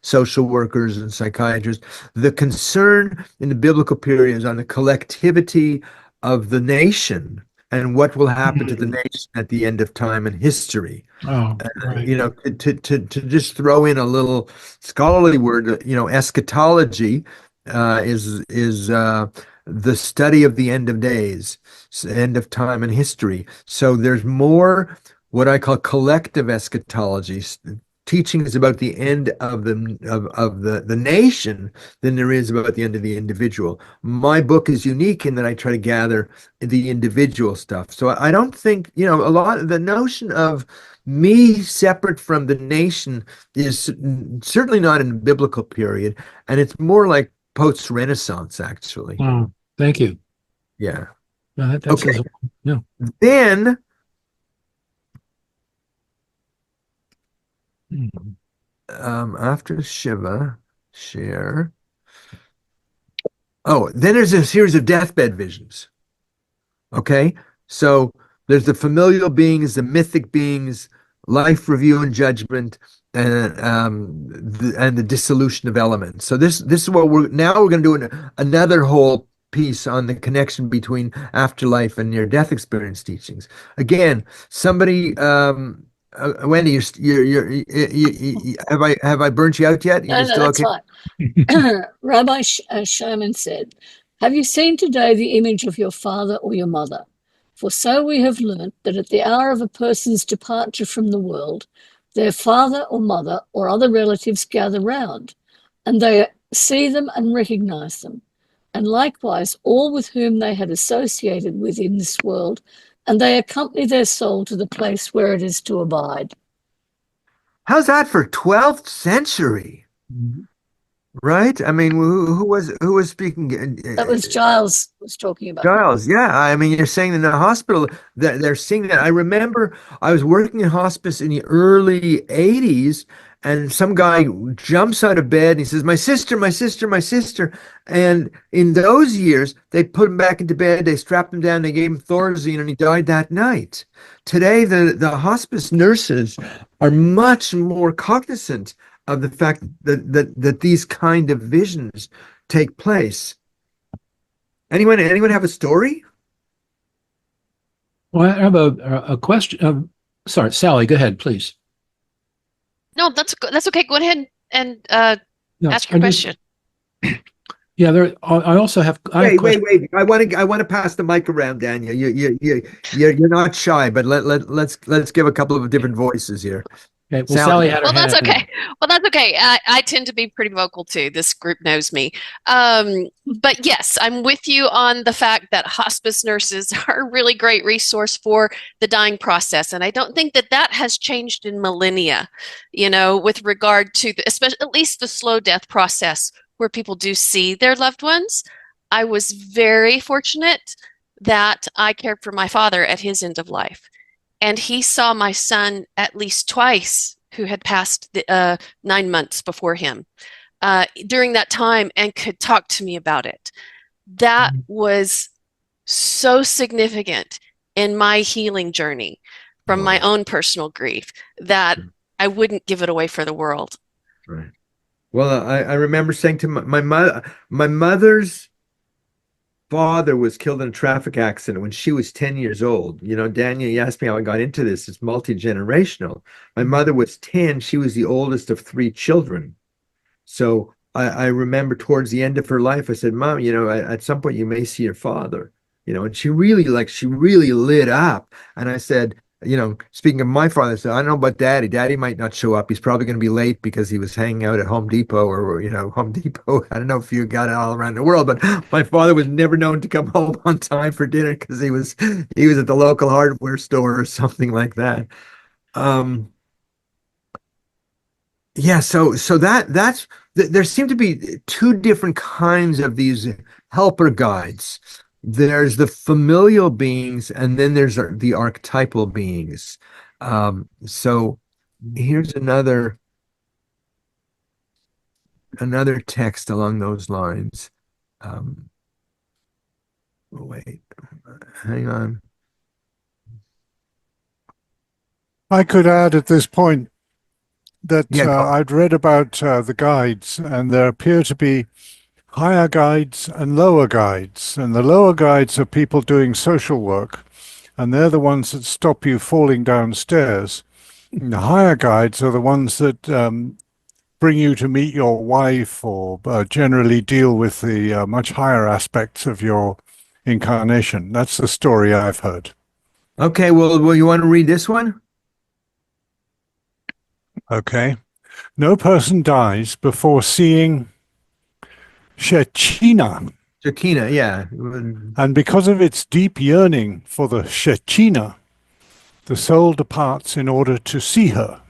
social workers and psychiatrists. The concern in the biblical period is on the collectivity of the nation and what will happen to the nation at the end of time and history.
Oh, right.
You know, to just throw in a little scholarly word, you know, eschatology is the study of the end of days, end of time and history. So there's more what I call collective eschatology. Teaching is about the end of the nation than there is about the end of the individual. My book is unique in that I try to gather the individual stuff. So I don't think, you know, a lot of the notion of me separate from the nation is certainly not in the biblical period, and it's more like post-Renaissance, actually.
Oh, thank you.
Yeah.
No, that
Okay.
says, no.
Then after Shiva, share. Oh, then there's a series of deathbed visions. Okay, so there's the familial beings, the mythic beings, life review and judgment, and the dissolution of elements. So this is what we're going to do another whole piece on the connection between afterlife and near-death experience teachings. Again, somebody, Wendy, have I burnt you out yet?
No,
still
that's
okay?
fine. Rabbi Sherman said, "Have you seen today the image of your father or your mother? For so we have learnt that at the hour of a person's departure from the world, their father or mother or other relatives gather round, and they see them and recognize them, and likewise all with whom they had associated with in this world, and they accompany their soul to the place where it is to abide."
How's that for 12th century? Right? I mean, who was speaking?
That was Giles was talking about.
Giles, yeah. I mean, you're saying in the hospital that they're seeing that. I remember I was working in hospice in the early 80s, and some guy jumps out of bed and he says, "My sister, my sister, my sister." And in those years, they put him back into bed, they strapped him down, they gave him Thorazine, and he died that night. Today, the hospice nurses are much more cognizant of the fact that these kind of visions take place. Anyone have a story?
Well, I have a question. Sorry, Sally, go ahead, please.
No, that's okay. Go ahead and
No,
ask your question.
Yeah, I also have.
Wait. I want to pass the mic around, Daniel. You're not shy, but let's give a couple of different voices here.
Okay, well, Sally had her
Well,
hand
that's
up.
okay. Well, that's okay. I tend to be pretty vocal too. This group knows me. But yes, I'm with you on the fact that hospice nurses are a really great resource for the dying process. And I don't think that has changed in millennia, with regard to especially at least the slow death process where people do see their loved ones. I was very fortunate that I cared for my father at his end of life. And he saw my son at least twice, who had passed 9 months before him, during that time, and could talk to me about it. That was so significant in my healing journey from my own personal grief that I wouldn't give it away for the world.
Right. Well, I remember saying to my mother's father was killed in a traffic accident when she was 10 years old. Daniel, you asked me how I got into this. It's multi-generational. My mother was 10. She was the oldest of 3 children. So I remember towards the end of her life, I said, "Mom, at some point you may see your father." And she really lit up. And I said, speaking of my father, I said, "I don't know about Daddy. Daddy might not show up. He's probably going to be late because he was hanging out at Home Depot or, Home Depot. I don't know if you got it all around the world, but my father was never known to come home on time for dinner because he was at the local hardware store or something like that." Yeah, so that's there seem to be 2 different kinds of these helper guides. There's the familial beings, and then there's the archetypal beings. So here's another text along those lines. Wait, hang on.
I could add at this point that
Yeah,
I'd read about the guides, and there appear to be higher guides and lower guides. And the lower guides are people doing social work, and they're the ones that stop you falling downstairs. And the higher guides are the ones that bring you to meet your wife, or generally deal with the much higher aspects of your incarnation. That's the story I've heard.
Okay, well, you want to read this one?
Okay. No person dies before seeing Shechina.
Shekhinah, yeah.
And because of its deep yearning for the Shechina, the soul departs in order to see her.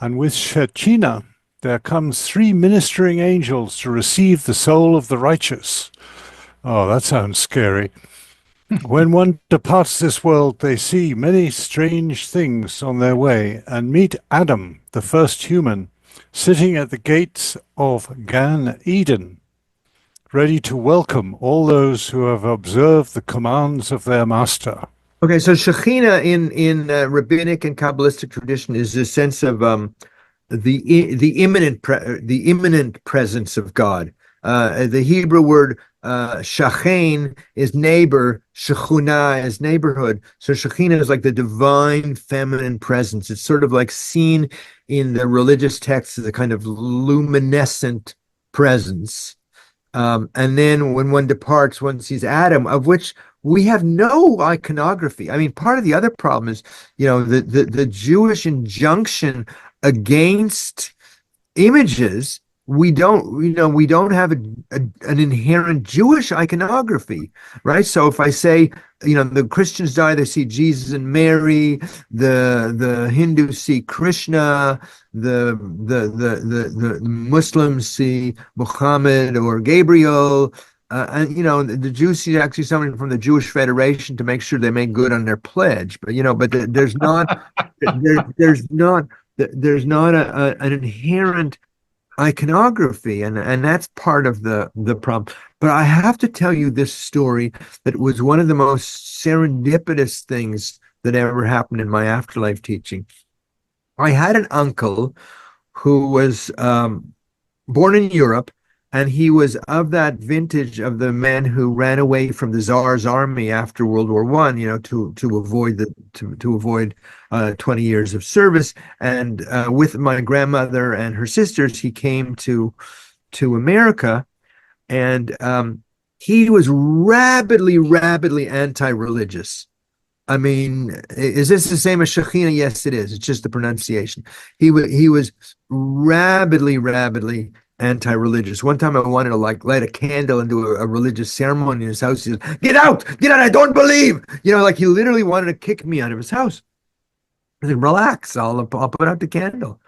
And with Shechina, there comes 3 ministering angels to receive the soul of the righteous. Oh, that sounds scary. When one departs this world, they see many strange things on their way and meet Adam, the first human, sitting at the gates of Gan Eden, ready to welcome all those who have observed the commands of their master.
Okay, so Shekhinah in rabbinic and Kabbalistic tradition is a sense of the imminent presence of God. The Hebrew word shachen is neighbor, shechunah is neighborhood. So Shekhinah is like the divine feminine presence. It's sort of like seen in the religious texts as a kind of luminescent presence. And then when one departs, one sees Adam, of which we have no iconography. I mean, part of the other problem is, the Jewish injunction against images. We don't have an inherent Jewish iconography, right? So if I say, the Christians die, they see Jesus and Mary, the Hindus see Krishna, the Muslims see Muhammad or Gabriel, and the Jews see actually someone from the Jewish Federation to make sure they make good on their pledge. But there's not there's not an inherent iconography, and that's part of the problem. But I have to tell you this story that was one of the most serendipitous things that ever happened in my afterlife teaching. I had an uncle who was born in Europe, and he was of that vintage of the men who ran away from the Tsar's army after World War I, to avoid 20 years of service. And with my grandmother and her sisters, he came to America, and he was rabidly anti-religious. I mean, is this the same as Shekhinah? Yes, it is. It's just the pronunciation. He was rabidly anti-religious. One time I wanted to light a candle and do a religious ceremony in his house. He said, get out, I don't believe. He literally wanted to kick me out of his house. I said, relax, I'll put out the candle.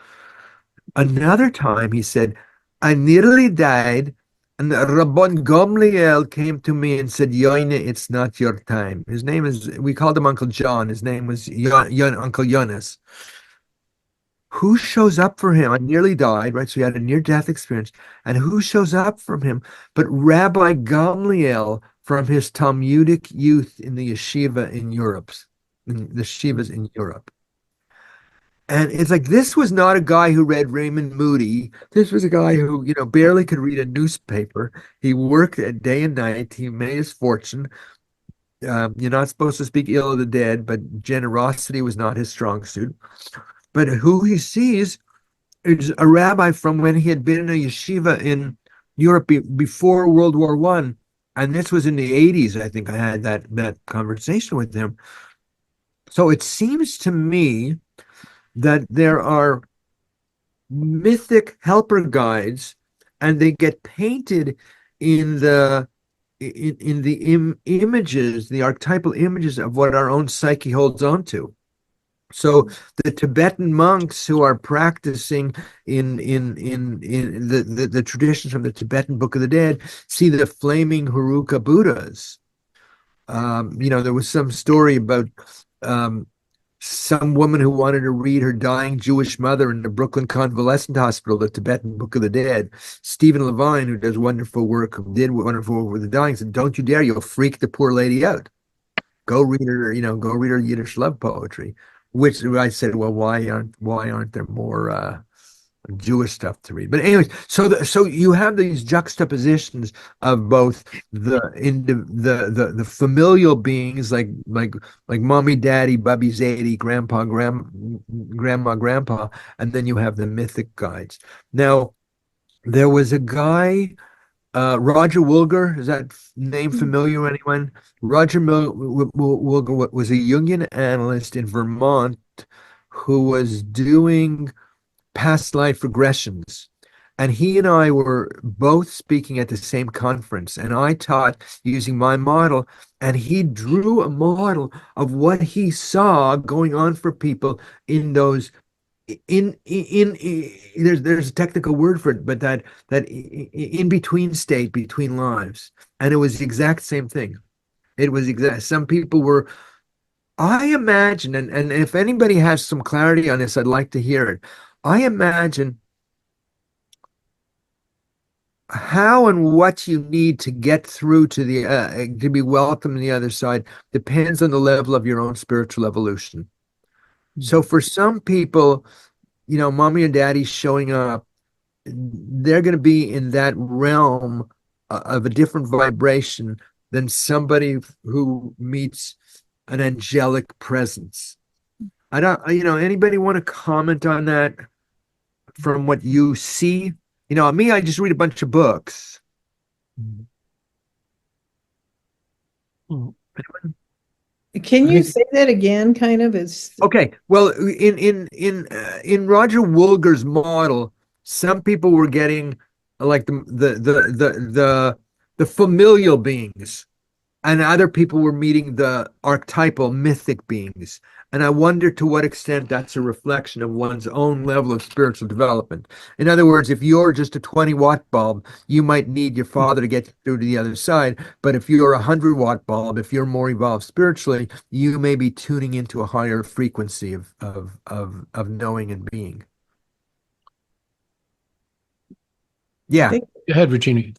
Another time he said, I nearly died, and Rabban Gamliel came to me and said, Yoine, it's not your time. His name we called him Uncle John. His name was Uncle Yonis. Who shows up for him? I nearly died, right? So he had a near-death experience. And who shows up from him but Rabbi Gamliel from his Talmudic youth in the yeshiva in Europe, in the yeshivas in Europe. And it's like, this was not a guy who read Raymond Moody. This was a guy who, barely could read a newspaper. He worked day and night. He made his fortune. You're not supposed to speak ill of the dead, but generosity was not his strong suit. But who he sees is a rabbi from when he had been in a yeshiva in Europe before World War I. And this was in the 80s, I think I had that conversation with him. So it seems to me that there are mythic helper guides, and they get painted in the images, the archetypal images of what our own psyche holds on to. So the Tibetan monks who are practicing in the traditions from the Tibetan Book of the Dead see the flaming Heruka Buddhas. There was some story about some woman who wanted to read her dying Jewish mother in the Brooklyn Convalescent Hospital, the Tibetan Book of the Dead. Stephen Levine, who did wonderful work with the dying, said, "Don't you dare! You'll freak the poor lady out. Go read her Yiddish love poetry." Which I said, well, why aren't there more Jewish stuff to read? But anyways, so you have these juxtapositions of both the familial beings like mommy, daddy, bubby, zadie, grandpa, grandma, grandpa, and then you have the mythic guides. Now, there was a guy, Roger Wilger, is that name familiar to anyone? Roger Wilger was a Jungian analyst in Vermont who was doing past life regressions. And he and I were both speaking at the same conference. And I taught using my model. And he drew a model of what he saw going on for people in those there's a technical word for it, but that in between state between lives, and it was the exact same thing. It was exact. Some people were, I imagine, and if anybody has some clarity on this, I'd like to hear it. I imagine how and what you need to get through to the to be welcome on the other side depends on the level of your own spiritual evolution. So for some people, you know, mommy and daddy showing up, they're going to be in that realm of a different vibration than somebody who meets an angelic presence. I don't, you know, anybody want to comment on that from what you see? You know, me, I just read a bunch of books.
Can
I
you
think-
say that again? Kind of, it's
Okay, well, in Roger Woolger's model, some people were getting like the familial beings, and other people were meeting the archetypal mythic beings. And I wonder to what extent that's a reflection of one's own level of spiritual development. In other words, if you're just a 20-watt bulb, you might need your father to get you through to the other side. But if you're a 100-watt bulb, if you're more evolved spiritually, you may be tuning into a higher frequency of knowing and being. Yeah.
think-
Go ahead, Regina.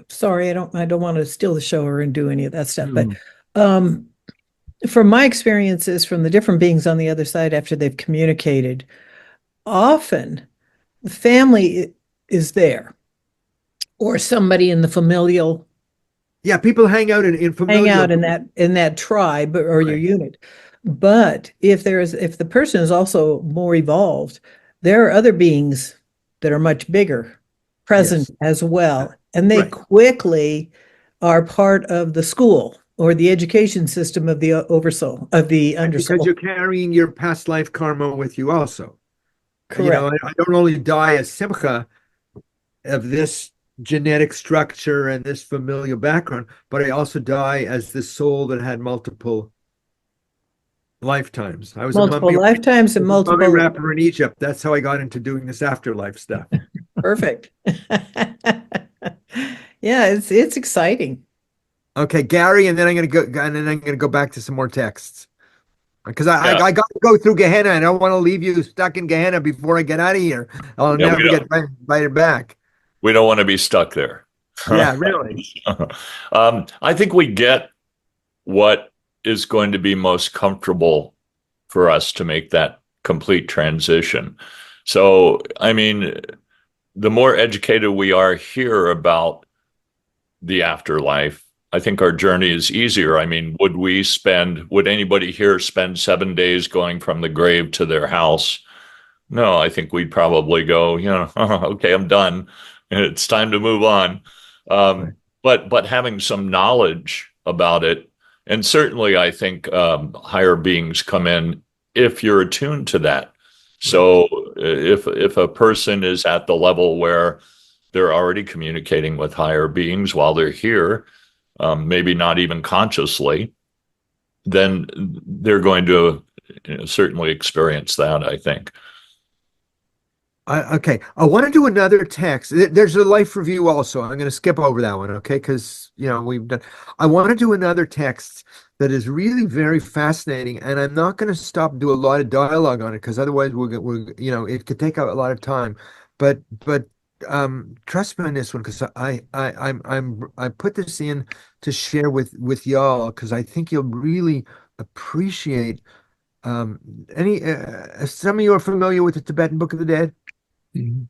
sorry, I don't want to steal the show or do any of that stuff,
Mm.
but from my experiences from the different beings on the other side after they've communicated, often the family is there or somebody in the familial
Yeah, people hang out in
hang
familial.
out in that tribe or your
Right.
unit. But if the person is also more evolved, there are other beings that are much bigger present
Yes.
as well, and they
Right.
quickly are part of the school or the education system of the oversoul of the
Because
undersoul.
you're carrying your past life karma with you also. You know,
Correct.
I don't only die as Simcha of this genetic structure and this familial background, but I also die as the soul that had multiple lifetimes. I was
Multiple
a
lifetimes and
mummy
multiple.
rapper in Egypt. That's how I got into doing this afterlife stuff.
Perfect. Yeah, it's exciting.
Okay, Gary, and then I'm gonna go back to some more texts. Because I
Yeah.
got to go through Gehenna. I don't want to leave you stuck in Gehenna before I get out of here. I'll
Yeah,
never
we
get invited back.
We don't want to be stuck there.
Yeah, really.
I think we get what is going to be most comfortable for us to make that complete transition. So, I mean, the more educated we are here about the afterlife, I think our journey is easier. I mean, would anybody here spend 7 days going from the grave to their house? No, I think we'd probably go, okay, I'm done. It's time to move on.
Right.
But having some knowledge about it, and certainly I think higher beings come in if you're attuned to that. So if a person is at the level where they're already communicating with higher beings while they're here, maybe not even consciously, then they're going to certainly experience that, I think.
Okay, I want to do another text. There's a life review also. I'm going to skip over that one, okay? Because we've done. I want to do another text that is really very fascinating, and I'm not going to stop and do a lot of dialogue on it because otherwise it could take a lot of time. But trust me on this one because I put this in to share with y'all because I think you'll really appreciate. Some of you are familiar with the Tibetan Book of the Dead?
Mhm.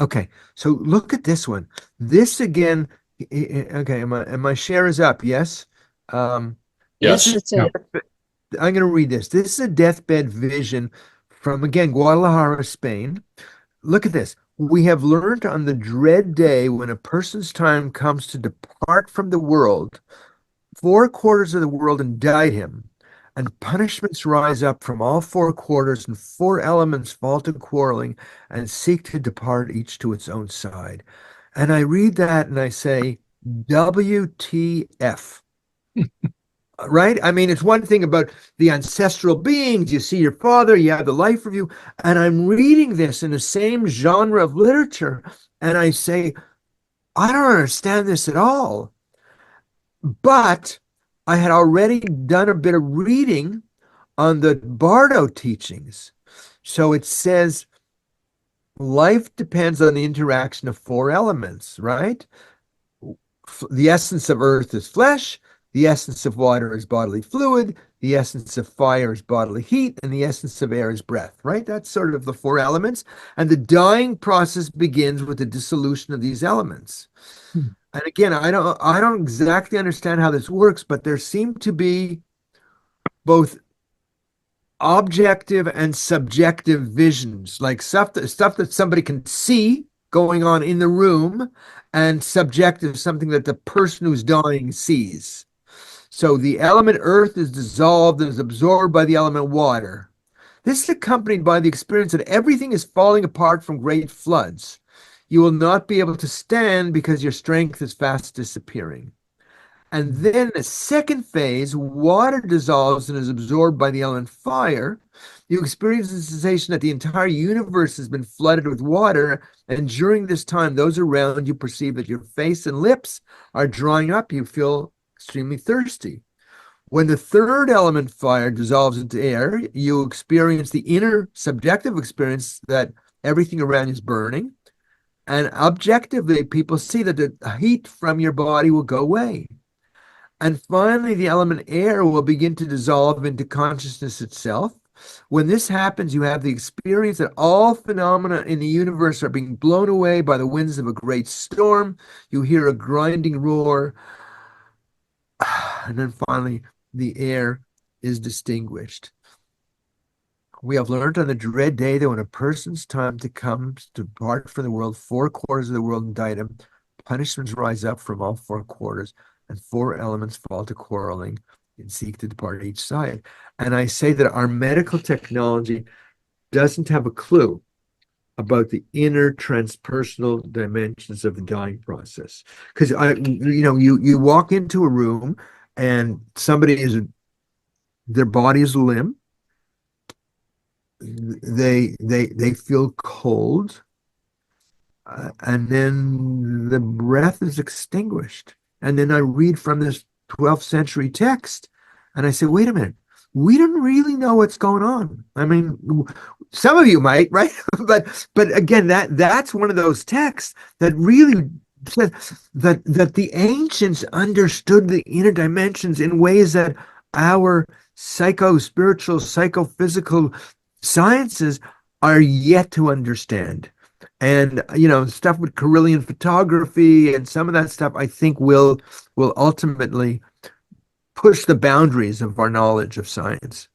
Okay, so look at this one. This again, okay, and my share is up, yes?
Yes.
This is,
That's it.
I'm going to read this. This is a deathbed vision from, again, Guadalajara, Spain. Look at this. We have learned on the dread day when a person's time comes to depart from the world, 4/4 of the world indict him, and punishments rise up from all 4/4, and 4 elements fall to quarreling and seek to depart each to its own side. And I read that and I say, WTF. Right? I mean, it's one thing about the ancestral beings. You see your father, you have the life review, and I'm reading this in the same genre of literature, and I say, I don't understand this at all. But I had already done a bit of reading on the Bardo teachings. So it says, life depends on the interaction of four elements, right? The essence of earth is flesh, the essence of water is bodily fluid, the essence of fire is bodily heat, and the essence of air is breath, right? That's sort of the four elements. And the dying process begins with the dissolution of these elements. And again, I don't exactly understand how this works, but there seem to be both objective and subjective visions, like stuff that somebody can see going on in the room, and subjective, something that the person who's dying sees. So the element earth is dissolved and is absorbed by the element water. This is accompanied by the experience that everything is falling apart from great floods. You will not be able to stand because your strength is fast disappearing. And then the second phase, water dissolves and is absorbed by the element fire. You experience the sensation that the entire universe has been flooded with water. And during this time, those around you perceive that your face and lips are drying up. You feel extremely thirsty. When the third element, fire, dissolves into air, you experience the inner subjective experience that everything around you is burning. And objectively, people see that the heat from your body will go away. And finally, the element air will begin to dissolve into consciousness itself. When this happens, you have the experience that all phenomena in the universe are being blown away by the winds of a great storm. You hear a grinding roar. And then finally, the air is distinguished. We have learned on the dread day that when a person's time to come to depart from the world, 4 quarters of the world indict him, punishments rise up from all 4 quarters, and 4 elements fall to quarreling and seek to depart each side. And I say that our medical technology doesn't have a clue about the inner transpersonal dimensions of the dying process. Because you walk into a room and their body is a limb. They feel cold, and then the breath is extinguished. And then I read from this 12th century text, and I say, wait a minute, we don't really know what's going on. I mean, some of you might, right? but again, that's one of those texts that really said that the ancients understood the inner dimensions in ways that our psycho-spiritual, psychophysical sciences are yet to understand. And stuff with Carillion photography and some of that stuff, I think will ultimately push the boundaries of our knowledge of science.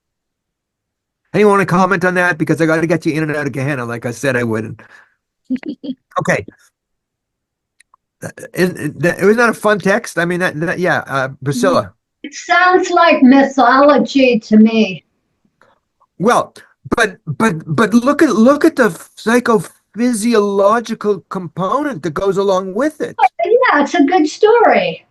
Anyone want to comment on that? Because I got to get you in and out of Gehenna, like I said I would. Okay. It was not a fun text. I mean, Priscilla.
It sounds like mythology to me.
Well, but look at the psychophysiological component that goes along with it.
Yeah, it's a good story.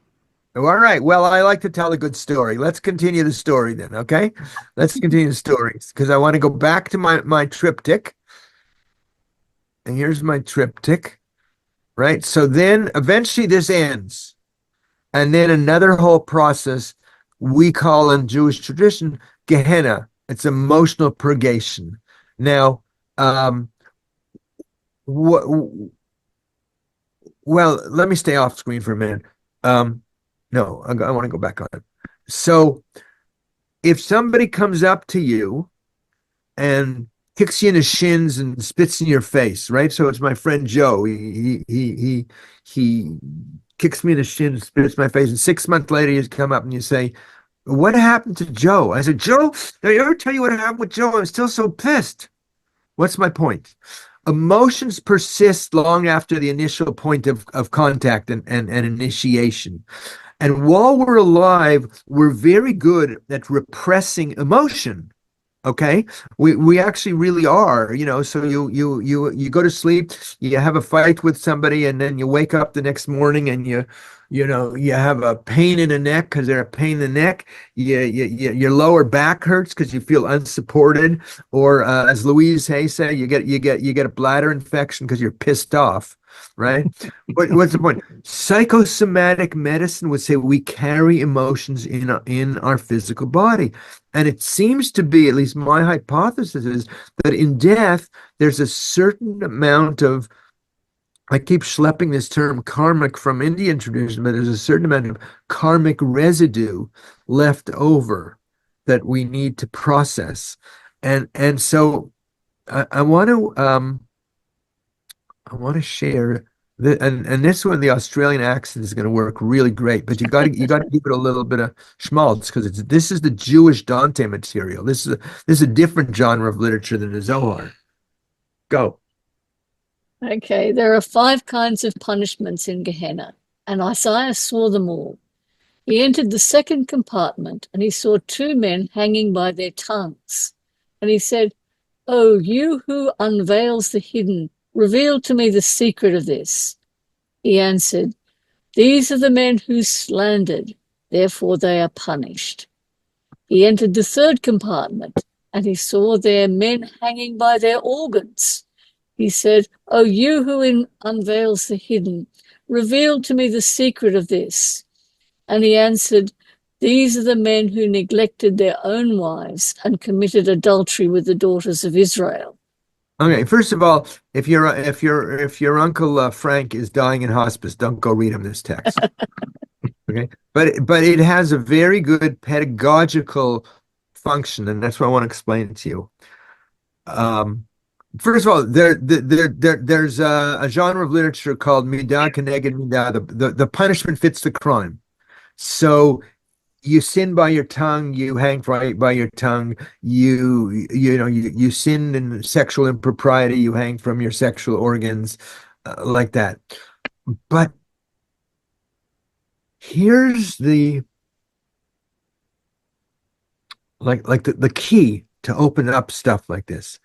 All right. Well, I like to tell a good story. Let's continue the story then, okay? Let's continue the stories because I want to go back to my triptych. And here's my triptych, right? So then eventually this ends. And then another whole process we call in Jewish tradition Gehenna. It's emotional purgation. Now, well, let me stay off screen for a minute. No, I want to go back on it. So if somebody comes up to you and kicks you in the shins and spits in your face, right? So it's my friend Joe. He kicks me in the shins, spits in my face, and 6 months later you come up and you say, what happened to Joe? I said, Joe, did I ever tell you what happened with Joe? I'm still so pissed. What's my point? Emotions persist long after the initial point of contact and initiation. And while we're alive, we're very good at repressing emotion. Okay, we actually really are. So you go to sleep, you have a fight with somebody, and then you wake up the next morning and you have a pain in the neck because they're a pain in the neck. Your lower back hurts because you feel unsupported, or as Louise Hay say, you get a bladder infection because you're pissed off, right? What's the point? Psychosomatic medicine would say we carry emotions in our physical body, and it seems to be, at least my hypothesis is that in death there's a certain amount of, I keep schlepping this term karmic from Indian tradition, but there's a certain amount of karmic residue left over that we need to process. And so I want to share and this one, the Australian accent is going to work really great, but you got to give it a little bit of schmaltz because this is the Jewish Dante material. This is a different genre of literature than the Zohar. Go.
Okay, there are 5 kinds of punishments in Gehenna, and Isaiah saw them all. He entered the second compartment, and he saw 2 men hanging by their tongues. And he said, "Oh, you who unveils the hidden, reveal to me the secret of this." He answered, "These are the men who slandered, therefore they are punished." He entered the third compartment, and he saw there men hanging by their organs. He said, "Oh, you who unveils the hidden, reveal to me the secret of this." And he answered, "These are the men who neglected their own wives and committed adultery with the daughters of Israel."
Okay, first of all, if your uncle Frank is dying in hospice, don't go read him this text. Okay, but it has a very good pedagogical function, and that's what I want to explain it to you. First of all, there's a genre of literature called midah keneged midah. The punishment fits the crime. So you sin by your tongue, you hang by your tongue. You sin in sexual impropriety, you hang from your sexual organs, like that. But here's the the key to open up stuff like this.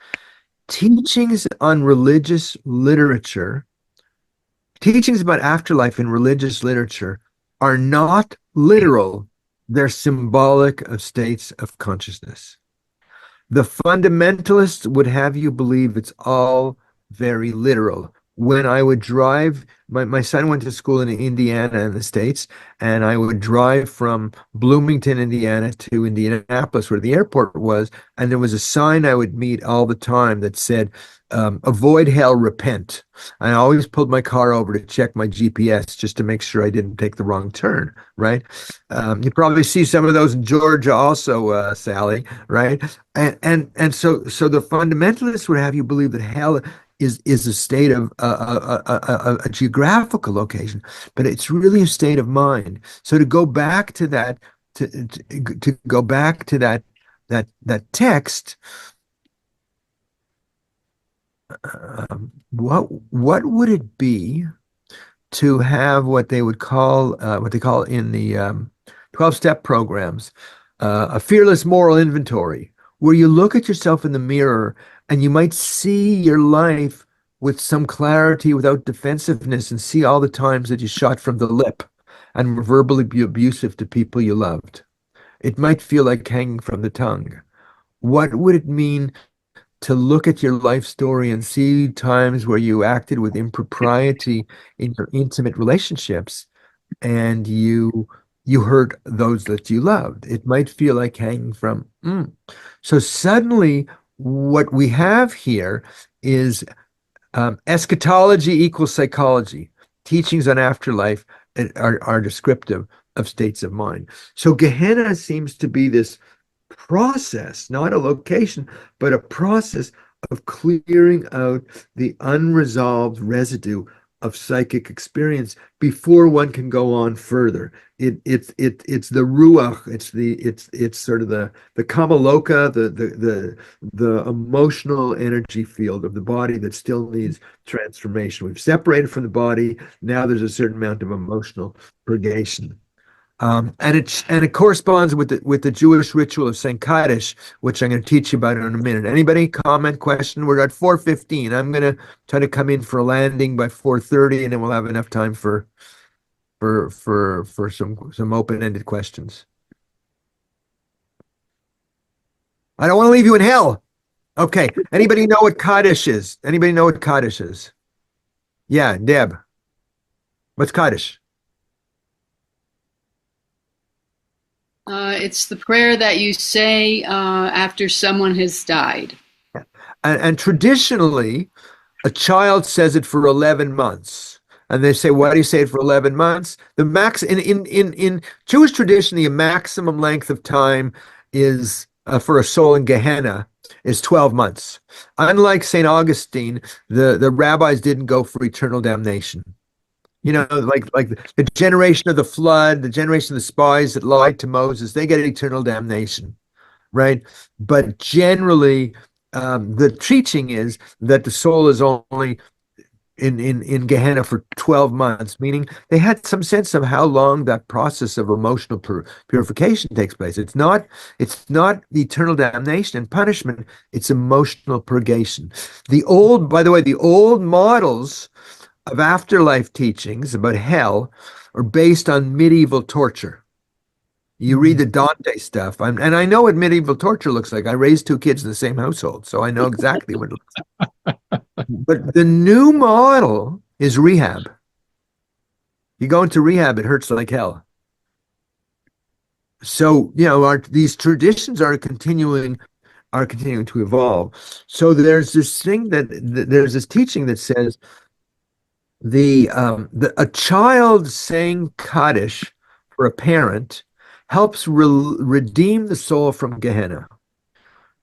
Teachings on religious literature, teachings about afterlife in religious literature are not literal. They're symbolic of states of consciousness. The fundamentalists would have you believe it's all very literal. When I would drive, my son went to school in Indiana in the States, and I would drive from Bloomington, Indiana to Indianapolis, where the airport was, and there was a sign I would meet all the time that said, "Avoid hell, repent." I always pulled my car over to check my GPS just to make sure I didn't take the wrong turn, right? You probably see some of those in Georgia also, Sally, right? And so the fundamentalists would have you believe that hell is a state of a geographical location, but it's really a state of mind. So to go back to that, to go back to that text, what would it be to have what they call in the 12-step programs a fearless moral inventory, where you look at yourself in the mirror and you might see your life with some clarity without defensiveness, and see all the times that you shot from the lip and were verbally abusive to people you loved. It might feel like hanging from the tongue. What would it mean to look at your life story and see times where you acted with impropriety in your intimate relationships and you hurt those that you loved? It might feel like hanging from. So suddenly what we have here is eschatology equals psychology. Teachings on afterlife are descriptive of states of mind. So Gehenna seems to be this process, not a location, but a process of clearing out the unresolved residue of psychic experience before one can go on further. It's the ruach, it's sort of the kamaloka, the emotional energy field of the body that still needs transformation. We've separated from the body. Now there's a certain amount of emotional purgation. And it corresponds with the Jewish ritual of St. Kaddish, which I'm going to teach you about in a minute. Anybody? Comment, question? We're at 4:15. I'm going to try to come in for a landing by 4:30, and then we'll have enough time for for some open-ended questions. I don't want to leave you in hell. Okay. Anybody know what Kaddish is? Anybody know what Kaddish is? Yeah, Deb. What's Kaddish?
It's the prayer that you say after someone has died.
And traditionally, a child says it for 11 months. And they say, why do you say it for 11 months? The max in Jewish tradition, the maximum length of time is for a soul in Gehenna is 12 months. Unlike St. Augustine, the rabbis didn't go for eternal damnation. You know, like the generation of the flood, the generation of the spies that lied to Moses, they get eternal damnation, right? But generally, the teaching is that the soul is only in Gehenna for 12 months, meaning they had some sense of how long that process of emotional purification takes place. It's not eternal damnation and punishment, it's emotional purgation. By the way, the old models of afterlife teachings about hell are based on medieval torture. You read the Dante stuff, and I know what medieval torture looks like. I raised 2 kids in the same household, so I know exactly what it looks like. But the new model is rehab. You go into rehab, it hurts like hell. So, you know, these traditions are continuing to evolve. So there's this thing there's this teaching that says a child saying Kaddish for a parent helps redeem the soul from Gehenna.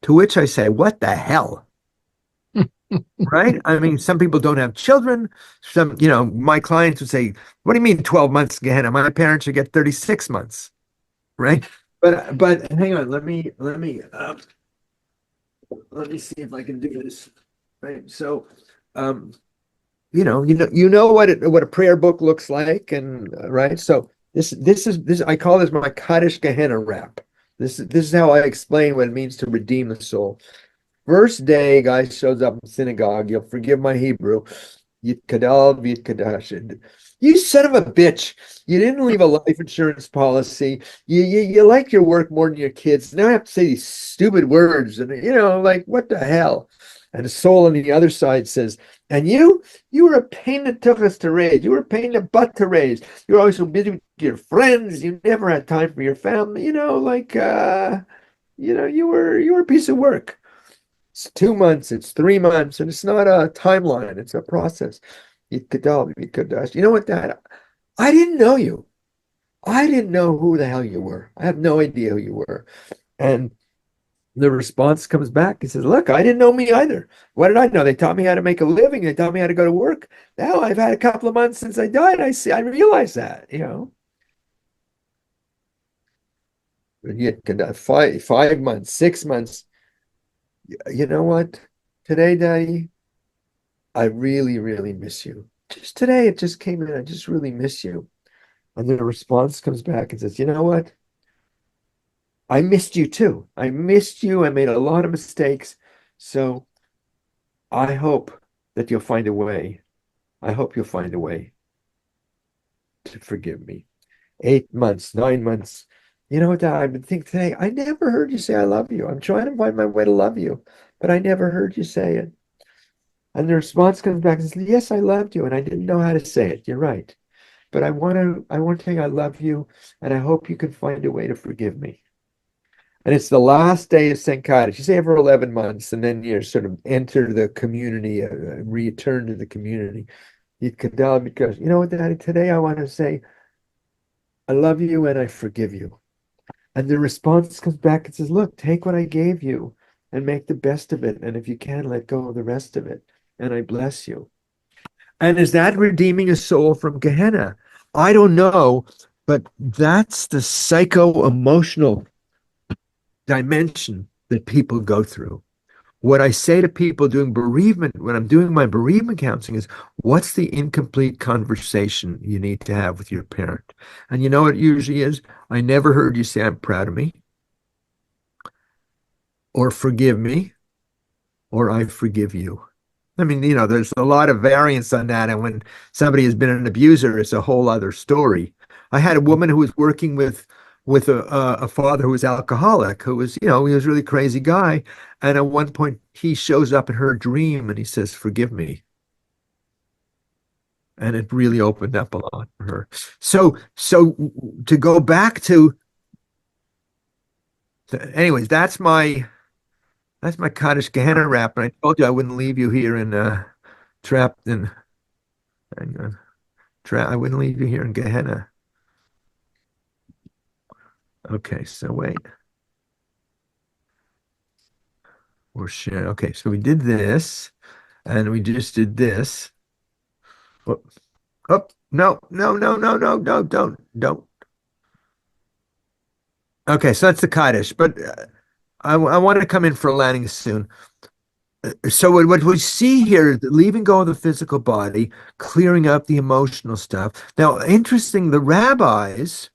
To which I say, what the hell? Right? I mean, some people don't have children. My clients would say, what do you mean 12 months Gehenna? My parents should get 36 months. Right? But hang on, let me see if I can do this. Right. So you know what a prayer book looks like, and right. So this I call this my Kaddish Gehenna rap. This is how I explain what it means to redeem the soul. First day, guy shows up in synagogue. You'll forgive my Hebrew. Yitkadal v'yitkadash. You son of a bitch! You didn't leave a life insurance policy. You like your work more than your kids. Now I have to say these stupid words, and like what the hell? And the soul on the other side says, and you were a pain that took us to raise. You were a pain in the butt to raise. You were always so busy with your friends. You never had time for your family. You were a piece of work. It's 2 months, it's 3 months, and it's not a timeline, it's a process. You know what, Dad? I didn't know you. I didn't know who the hell you were. I have no idea who you were. And the response comes back. He says, look, I didn't know me either. What did I know? They taught me how to make a living. They taught me how to go to work. Now I've had a couple of months since I died. I realize that, 5 months, 6 months. You know what? Today, Daddy, I really, really miss you. Just today, it just came in. I just really miss you. And the response comes back and says, you know what? I missed you too. I missed you. I made a lot of mistakes. So I hope that you'll find a way. I hope you'll find a way to forgive me. 8 months, 9 months. You know what, Dad? I've been thinking today, I never heard you say I love you. I'm trying to find my way to love you, but I never heard you say it. And the response comes back and says, yes, I loved you, and I didn't know how to say it. You're right. But I want to say I love you, and I hope you can find a way to forgive me. And it's the last day of St. Kaddish. You say it for 11 months, and then you sort of enter the community, return to the community. Because, you know what, Daddy, today I want to say, I love you and I forgive you. And the response comes back and says, look, take what I gave you and make the best of it. And if you can, let go of the rest of it. And I bless you. And is that redeeming a soul from Gehenna? I don't know, but that's the psycho-emotional dimension that people go through. What I say to people doing bereavement, when I'm doing my bereavement counseling, is what's the incomplete conversation you need to have with your parent? And you know what it usually is? I never heard you say, I'm proud of me, or forgive me, or I forgive you. I mean, there's a lot of variance on that. And when somebody has been an abuser, it's a whole other story. I had a woman who was working with a father who was alcoholic, who was, he was a really crazy guy. And at one point he shows up in her dream and he says, "Forgive me." And it really opened up a lot for her. So to go back to, anyways, that's my Kaddish Gehenna rap. And I told you I wouldn't leave you here trapped in, hang on, I wouldn't leave you here in Gehenna. Okay, so wait. Okay, so we did this, and we just did this. Oh, oh no, no, no, no, no, no, don't. Okay, so that's the Kaddish, but I want to come in for a landing soon. So what we see here is leaving go of the physical body, clearing up the emotional stuff. Now, interesting, the rabbis,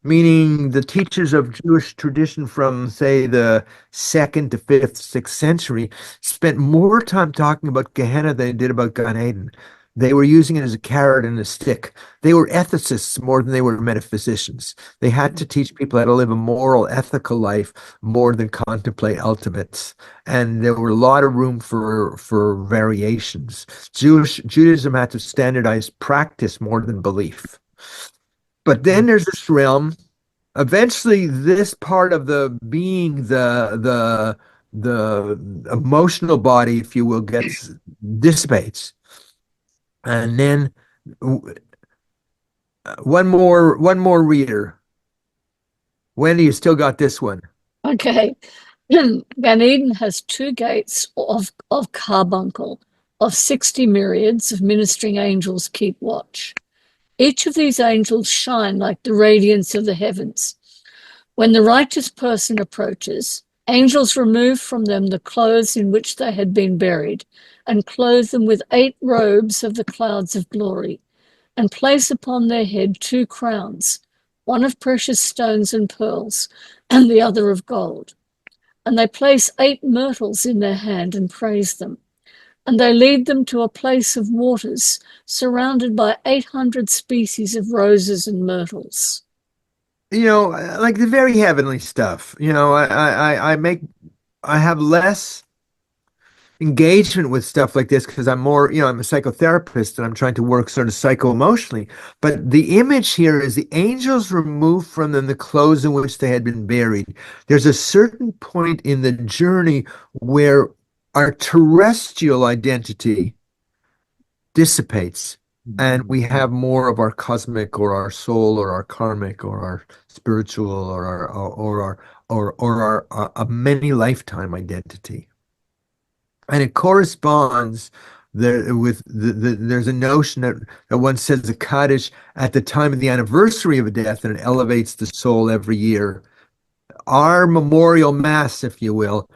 meaning the teachers of Jewish tradition from, say, the 2nd to 5th, 6th century, spent more time talking about Gehenna than they did about Gan Eden. They were using it as a carrot and a stick. They were ethicists more than they were metaphysicians. They had to teach people how to live a moral, ethical life more than contemplate ultimates. And there were a lot of room for variations. Judaism had to standardize practice more than belief. But then there's this realm. Eventually, this part of the being, the emotional body, if you will, dissipates. And then one more reader. Wendy, you still got this one.
Okay. Gan Eden has 2 gates of carbuncle, of 60 myriads of ministering angels keep watch. Each of these angels shine like the radiance of the heavens. When the righteous person approaches, angels remove from them the clothes in which they had been buried and clothe them with 8 robes of the clouds of glory, and place upon their head 2 crowns, one of precious stones and pearls, and the other of gold. And they place 8 myrtles in their hand and praise them. And they lead them to a place of waters surrounded by 800 species of roses and myrtles.
Like the very heavenly stuff. I have less engagement with stuff like this because I'm more, I'm a psychotherapist and I'm trying to work sort of psycho-emotionally. But the image here is the angels remove from them the clothes in which they had been buried. There's a certain point in the journey where our terrestrial identity dissipates and we have more of our cosmic or our soul or our karmic or our spiritual or our many lifetime identity. And it corresponds with there's a notion that one says a Kaddish at the time of the anniversary of a death, and it elevates the soul every year. Our memorial mass, if you will,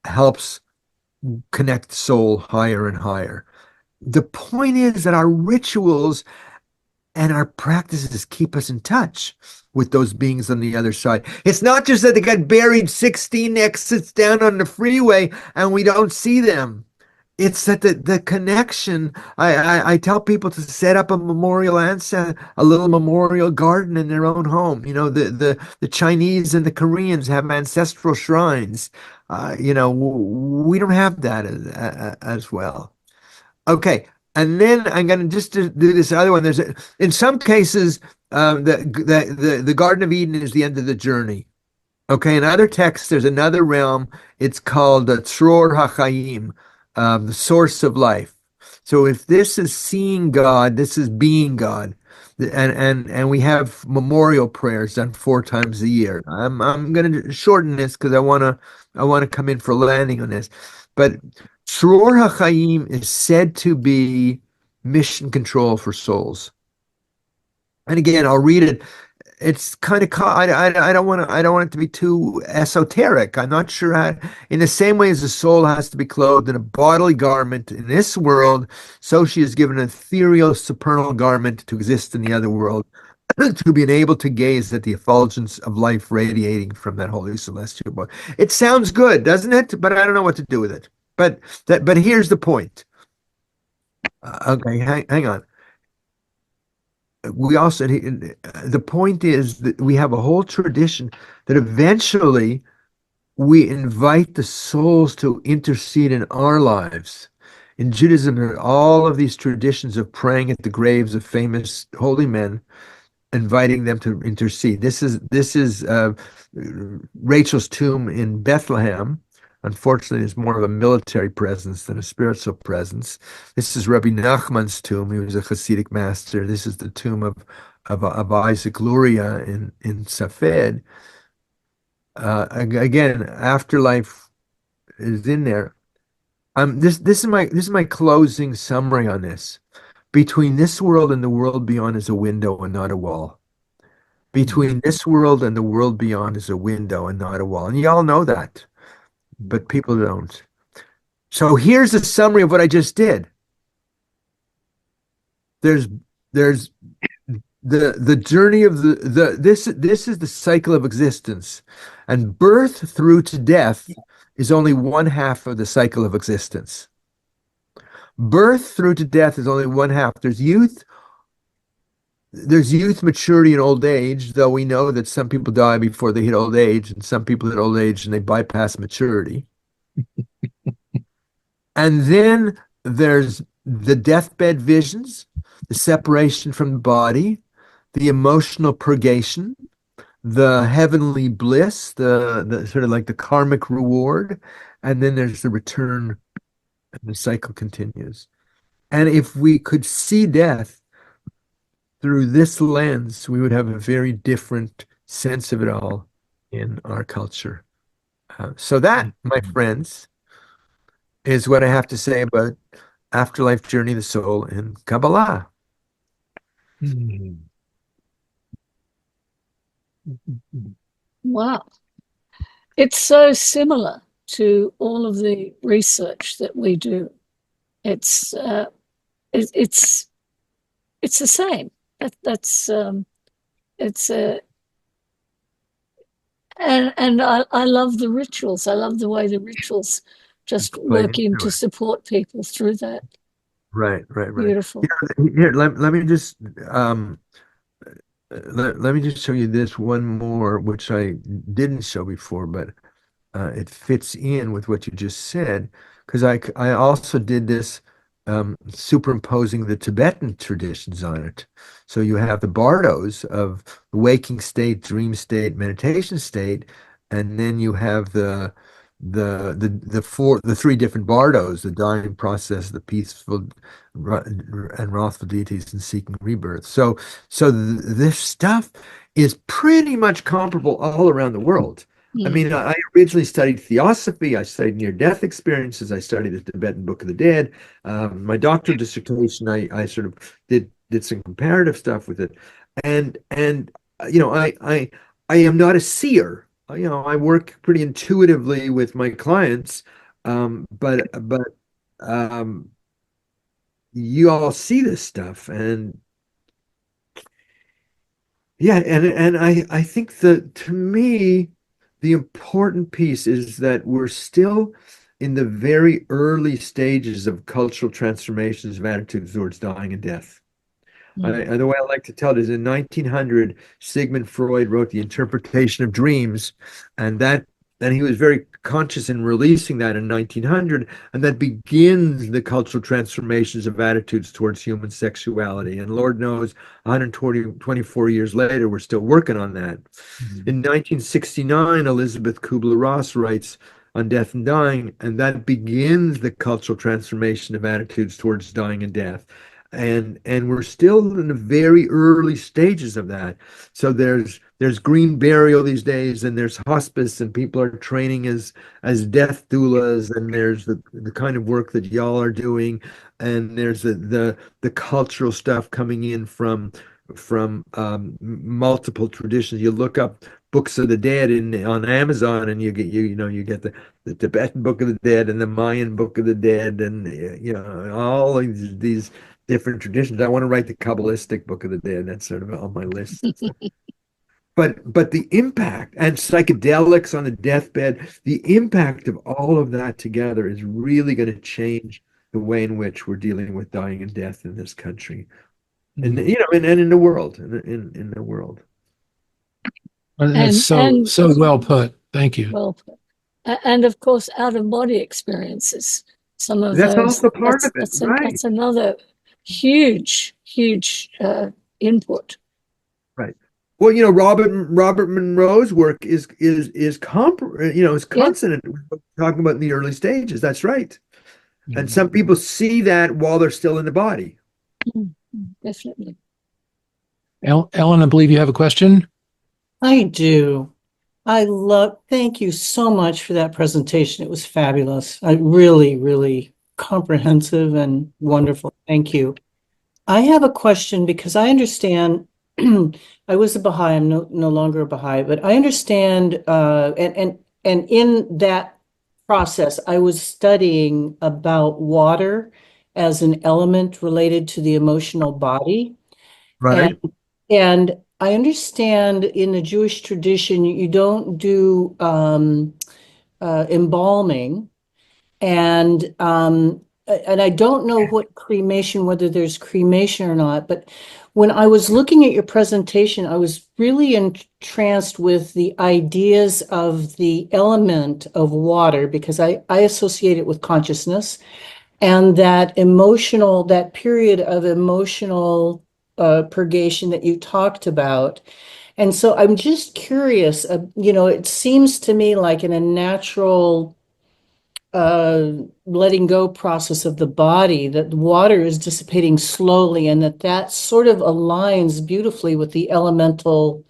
helps connect the soul higher and higher. The point is that our rituals and our practices keep us in touch with those beings on the other side. It's not just that they got buried 16 exits down on the freeway and we don't see them. It's that the connection. I tell people to set up a little memorial garden in their own home. The Chinese and the Koreans have ancestral shrines. We don't have that as well. Okay. And then I'm going to just do this other one. In some cases, the Garden of Eden is the end of the journey. Okay. In other texts, there's another realm. It's called Tzror HaChaim, the source of life. So if this is seeing God, this is being God. And we have memorial prayers done 4 times a year. I'm going to shorten this because I want to come in for landing on this. But Tzror HaChaim is said to be mission control for souls. And again, I'll read it. It's kind of, I don't want it to be too esoteric. I'm not sure how, in the same way as the soul has to be clothed in a bodily garment in this world, so she is given an ethereal supernal garment to exist in the other world, to be able to gaze at the effulgence of life radiating from that holy celestial body. It sounds good, doesn't it? But I don't know what to do with it. But here's the point. Okay, hang on. We also, the point is that we have a whole tradition that eventually we invite the souls to intercede in our lives. In Judaism, there are all of these traditions of praying at the graves of famous holy men, inviting them to intercede. This is Rachel's tomb in Bethlehem. Unfortunately, it's more of a military presence than a spiritual presence. This is Rabbi Nachman's tomb. He was a Hasidic master. This is the tomb of Isaac Luria in Safed. Again, afterlife is in there. This is my closing summary on this. Between this world and the world beyond is a window and not a wall. Between this world and the world beyond is a window and not a wall. And you all know that, but people don't. So here's a summary of what I just did. There's the journey of this is the cycle of existence, and birth through to death is only one half of the cycle of existence. Birth through to death is only one half. There's youth, maturity, and old age, though we know that some people die before they hit old age, and some people hit old age and they bypass maturity. And then there's the deathbed visions, the separation from the body, the emotional purgation, the heavenly bliss, the sort of like the karmic reward, and then there's the return, and the cycle continues. And if we could see death through this lens, we would have a very different sense of it all in our culture. So that, my friends, is what I have to say about afterlife journey of the soul in Kabbalah.
Wow. It's so similar to all of the research that we do. It's the same. And I love the rituals. I love the way the rituals just work in to support people through that.
Right.
Beautiful.
Here, let me just let me just show you this one more, which I didn't show before, but it fits in with what you just said, because I also did this superimposing the Tibetan traditions on it. So you have the bardos of the waking state, dream state, meditation state, and then you have the three different bardos: the dying process, the peaceful and wrathful deities, and seeking rebirth. So this stuff is pretty much comparable all around the world. I mean, I originally studied theosophy. I studied near-death experiences. I studied the Tibetan Book of the Dead. My doctoral dissertation, I sort of did some comparative stuff with it. And I am not a seer. I work pretty intuitively with my clients, but you all see this stuff, and yeah, and I think that, to me, the important piece is that we're still in the very early stages of cultural transformations of attitudes towards dying and death. The way I like to tell it is, in 1900, Sigmund Freud wrote The Interpretation of Dreams, and he was very conscious in releasing that in 1900, and that begins the cultural transformations of attitudes towards human sexuality. And Lord knows, 124 years later, we're still working on that. In 1969, Elizabeth Kubler-Ross writes on death and dying, and that begins the cultural transformation of attitudes towards dying and death. And we're still in the very early stages of that. So there's green burial these days, and there's hospice, and people are training as death doulas, and there's the kind of work that y'all are doing, and there's the cultural stuff coming in from multiple traditions. You look up Books of the Dead on Amazon, and you get the Tibetan Book of the Dead and the Mayan Book of the Dead, and all of these different traditions. I want to write the Kabbalistic Book of the Dead. That's sort of on my list. But the impact, and psychedelics on the deathbed, the impact of all of that together is really going to change the way in which we're dealing with dying and death in this country, and and in the world, in the world.
That's so well put. Thank you.
Well, and of course, out of body experiences. Some of
That's
those.
also part of it, right?
That's another huge input.
Right. Well, Robert Monroe's work is consonant with what we're talking about in the early stages. That's right. And some people see that while they're still in the body.
Definitely.
Ellen, I believe you have a question.
I do. Thank you so much for that presentation. It was fabulous. Really, really comprehensive and wonderful. Thank you. I have a question because I understand, I was a Baha'i, I'm no longer a Baha'i, but I understand, and in that process, I was studying about water as an element related to the emotional body.
Right.
And I understand in the Jewish tradition, you don't do embalming, and I don't know what cremation, whether there's cremation or not. But when I was looking at your presentation, I was really entranced with the ideas of the element of water, because I associate it with consciousness, and that period of emotional purgation that you talked about. And so I'm just curious, it seems to me like in a natural letting go process of the body, that water is dissipating slowly, and that sort of aligns beautifully with the elemental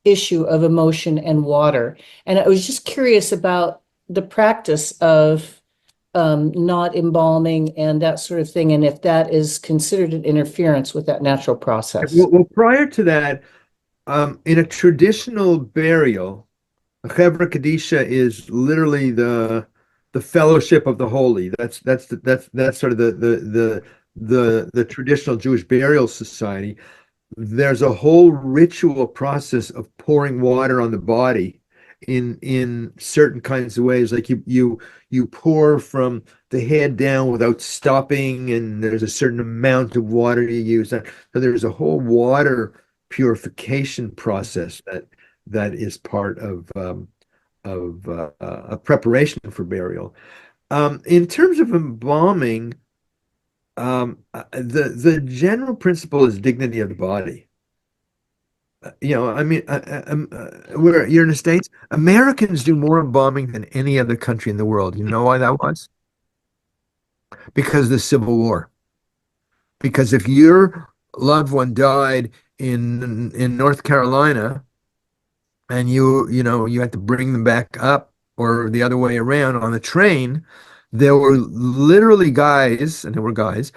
issue of emotion and water. And I was just curious about the practice of not embalming and that sort of thing, and if that is considered an interference with that natural process.
Well, prior to that, in a traditional burial, a Chevra Kadisha is literally the fellowship of the holy. That's sort of the traditional Jewish burial society. There's a whole ritual process of pouring water on the body in certain kinds of ways. Like you pour from the head down without stopping, and there's a certain amount of water you use. So there's a whole water purification process that is part of a preparation for burial. In terms of embalming, the general principle is dignity of the body. You're in the States. Americans do more embalming than any other country in the world. You know why that was? Because of the Civil War. Because if your loved one died in North Carolina, and you had to bring them back up, or the other way around on the train, there were literally guys, and there were guys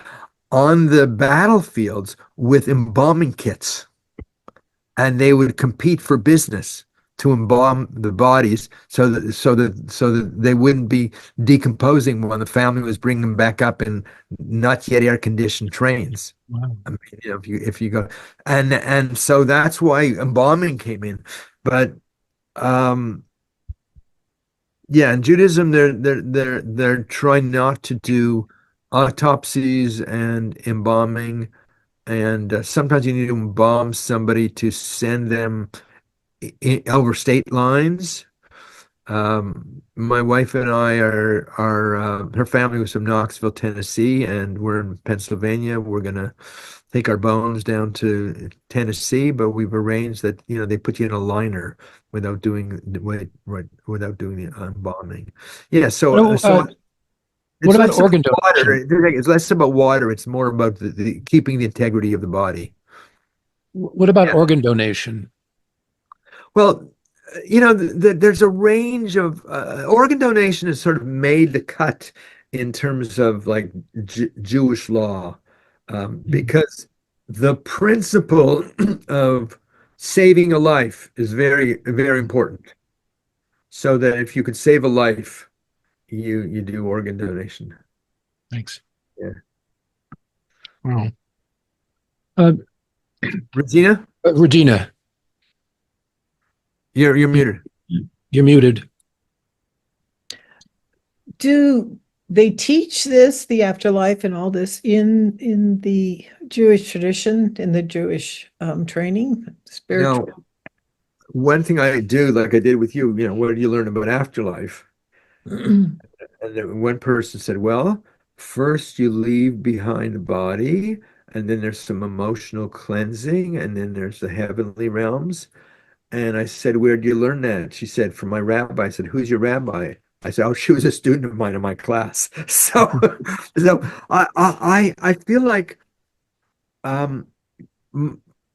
on the battlefields with embalming kits, and they would compete for business to embalm the bodies so that they wouldn't be decomposing when the family was bringing them back up in not yet air conditioned trains.
Wow.
I mean, if you go, and so that's why embalming came in. But yeah, in Judaism, they're trying not to do autopsies and embalming, and sometimes you need to embalm somebody to send them over state lines. My wife and I are her family was from Knoxville, Tennessee, and we're in Pennsylvania. We're gonna take our bones down to Tennessee, but we've arranged that they put you in a liner without doing the embalming. Yeah, so
What
it's
about
less
organ
about water.
donation?
It's less about water. It's more about the keeping the integrity of the body.
What about
Yeah.
organ donation?
Well, there's a range of organ donation has sort of made the cut in terms of like Jewish law, because the principle of saving a life is very, very important. So that if you could save a life, you do organ donation.
Thanks.
Yeah.
Wow.
Regina,
Regina,
you're muted.
you're muted.
Do they teach this, the afterlife and all this in the Jewish tradition, in the Jewish training, spiritual.
Now, one thing I do, like I did with you, what did you learn about afterlife? And then one person said, well, first you leave behind the body, and then there's some emotional cleansing, and then there's the heavenly realms. And I said, where did you learn that? She said, from my rabbi. I said, who's your rabbi? I said, oh, she was a student of mine in my class. So, I feel like um,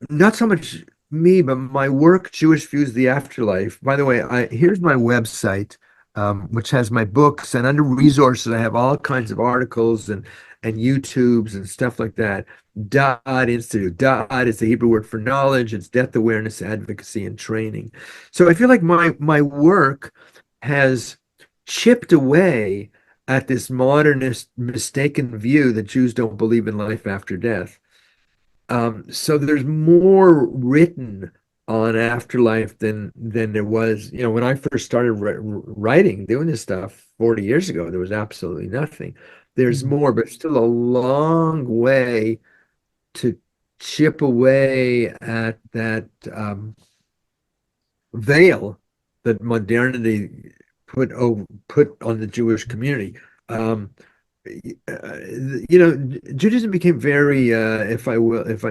not so much me, but my work, Jewish Views of the Afterlife. By the way, here's my website, which has my books, and under resources, I have all kinds of articles and YouTubes and stuff like that. Dot Institute. Dot is the Hebrew word for knowledge. It's death awareness, advocacy, and training. So I feel like my work has chipped away at this modernist mistaken view that Jews don't believe in life after death. So there's more written on afterlife than there was, when I first started writing, doing this stuff 40 years ago, there was absolutely nothing. There's more, but still a long way to chip away at that veil that modernity put on the Jewish community. Judaism became very, if I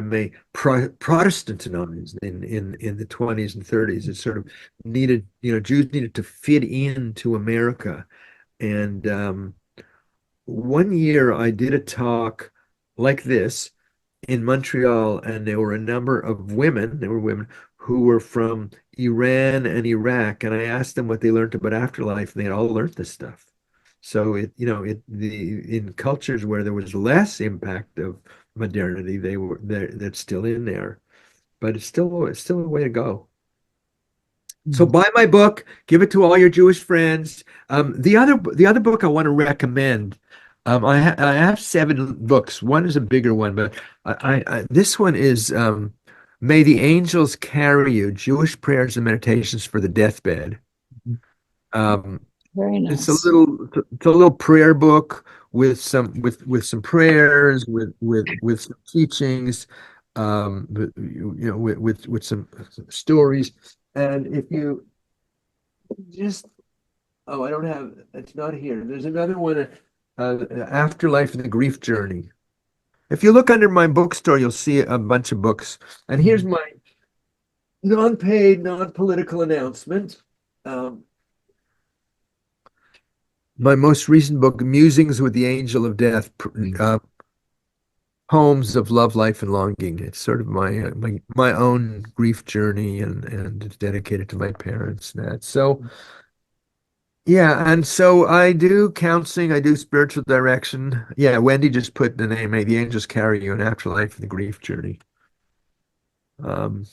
may, Protestantized in the 20s and 30s. It sort of needed, Jews needed to fit into America. And one year I did a talk like this in Montreal, and there were a number of women. There were women who were from Iran and Iraq, and I asked them what they learned about afterlife, and they had all learned this stuff. So in cultures where there was less impact of modernity, that's still in there, but it's still a way to go. So buy my book, give it to all your Jewish friends. The other book I want to recommend. I have 7 books. One is a bigger one, but this one is May the Angels Carry You: Jewish Prayers and Meditations for the Deathbed.
Very nice.
It's a little prayer book with some prayers, with some teachings, with some stories. And if you just, oh, I don't have, it's not here. There's another one, Afterlife and the Grief Journey. If you look under my bookstore, you'll see a bunch of books. And here's my non-paid, non-political announcement. My most recent book, Musings with the Angel of Death, Poems of Love, Life, and Longing. It's sort of my own grief journey, and it's dedicated to my parents. So, yeah, and so I do counseling, I do spiritual direction. Yeah, Wendy just put the name, May the Angels Carry You: An Afterlife and the Grief Journey. I'm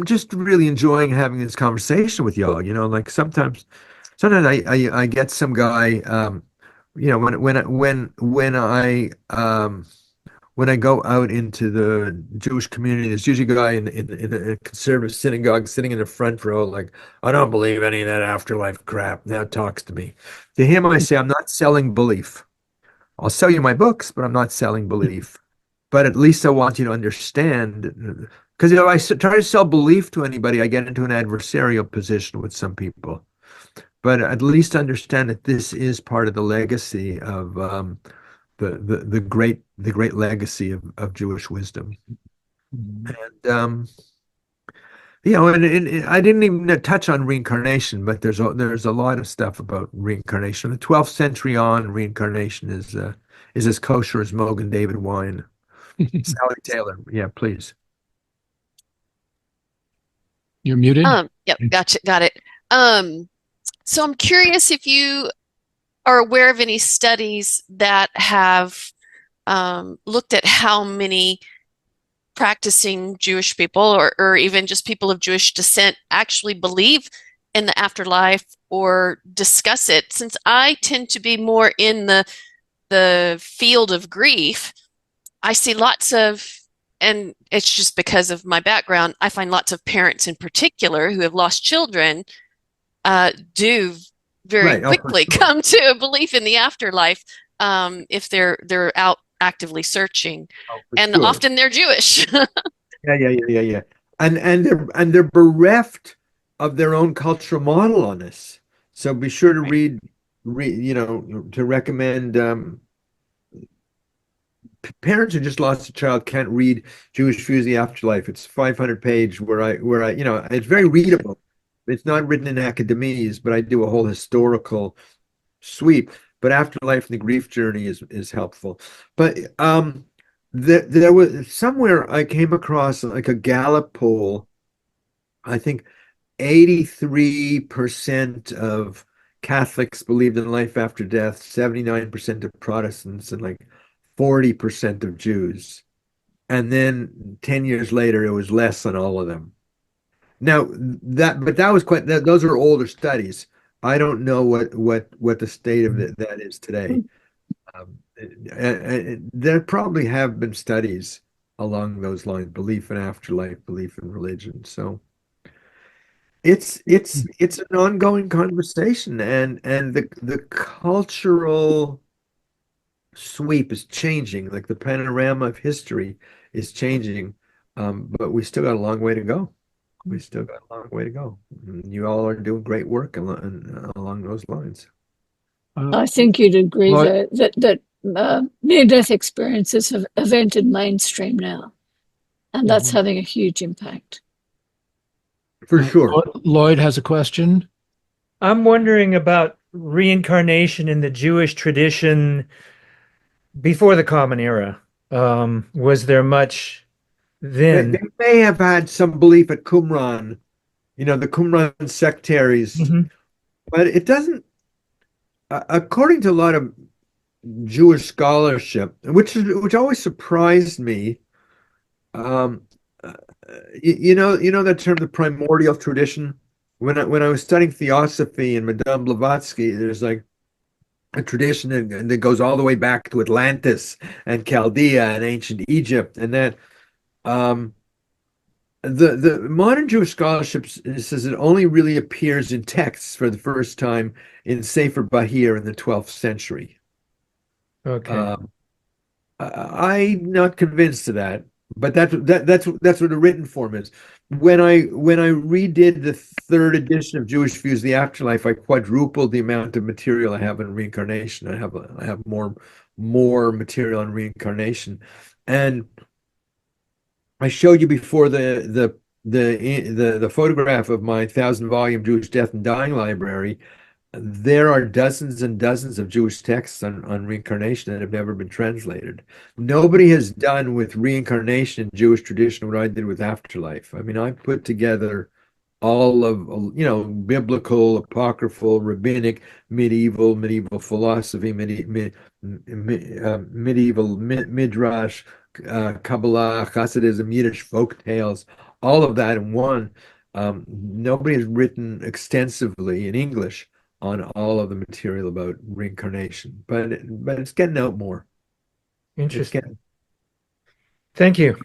just really enjoying having this conversation with y'all. Like sometimes I get some guy, when I go out into the Jewish community, there's usually a guy in a conservative synagogue sitting in the front row, like, I don't believe any of that afterlife crap. Now talks to me. To him, I say, I'm not selling belief. I'll sell you my books, but I'm not selling belief. But at least I want you to understand, because if I try to sell belief to anybody, I get into an adversarial position with some people. But at least understand that this is part of the legacy of the great legacy of Jewish wisdom. And and I didn't even touch on reincarnation, but there's a lot of stuff about reincarnation. The 12th century on, reincarnation is as kosher as Mogan David wine. Sally Taylor, yeah, please.
You're muted.
Yep, gotcha, got it. So I'm curious if you are aware of any studies that have looked at how many practicing Jewish people or even just people of Jewish descent actually believe in the afterlife or discuss it. Since I tend to be more in the field of grief, I see lots of, and it's just because of my background, I find lots of parents in particular who have lost children do very
Right, oh, for
quickly
sure.
come to a belief in the afterlife if they're out actively searching,
Oh, for
and
sure.
often they're Jewish.
Yeah. And they're bereft of their own cultural model on this. So be sure to read, to recommend. Parents who just lost a child can't read Jewish Views of the Afterlife. It's 500 page where I, it's very readable. It's not written in academies, but I do a whole historical sweep. But Afterlife and the Grief Journey is helpful. But there was somewhere I came across like a Gallup poll. I think 83% of Catholics believed in life after death, 79% of Protestants, and like 40% of Jews. And then 10 years later, it was less than all of them. Now that was those are older studies. I don't know what the state of that is today. There probably have been studies along those lines, belief in afterlife, belief in religion. So it's an ongoing conversation, and the cultural sweep is changing, like the panorama of history is changing, but we still got a long way to go. We still got a long way to go. You all are doing great work along those lines.
I think you'd agree
Well,
that near-death experiences have entered mainstream now, and that's having a huge impact.
For sure.
Lloyd has a question.
I'm wondering about reincarnation in the Jewish tradition before the Common Era. Was there much then?
They may have had some belief at Qumran, the Qumran sectaries, but it doesn't, according to a lot of Jewish scholarship, which always surprised me. You know that term, the primordial tradition. When I was studying theosophy and Madame Blavatsky, there's like a tradition that goes all the way back to Atlantis and Chaldea and ancient Egypt, and that the modern Jewish scholarship says it only really appears in texts for the first time in Sefer Bahir in the 12th century.
Okay.
I'm not convinced of that, but that's what the written form is. When I redid the third edition of Jewish Views of the Afterlife, I quadrupled the amount of material I have on reincarnation. I have more material on reincarnation, and I showed you before the photograph of my 1,000-volume Jewish Death and Dying library. There are dozens and dozens of Jewish texts on reincarnation that have never been translated. Nobody has done with reincarnation in Jewish tradition what I did with afterlife. I mean, I put together all of, biblical, apocryphal, rabbinic, medieval philosophy, medieval midrash, Kabbalah, Hassidism, Yiddish folk tales, all of that in one. Nobody has written extensively in English on all of the material about reincarnation, but it's getting out more.
Interesting. Thank you.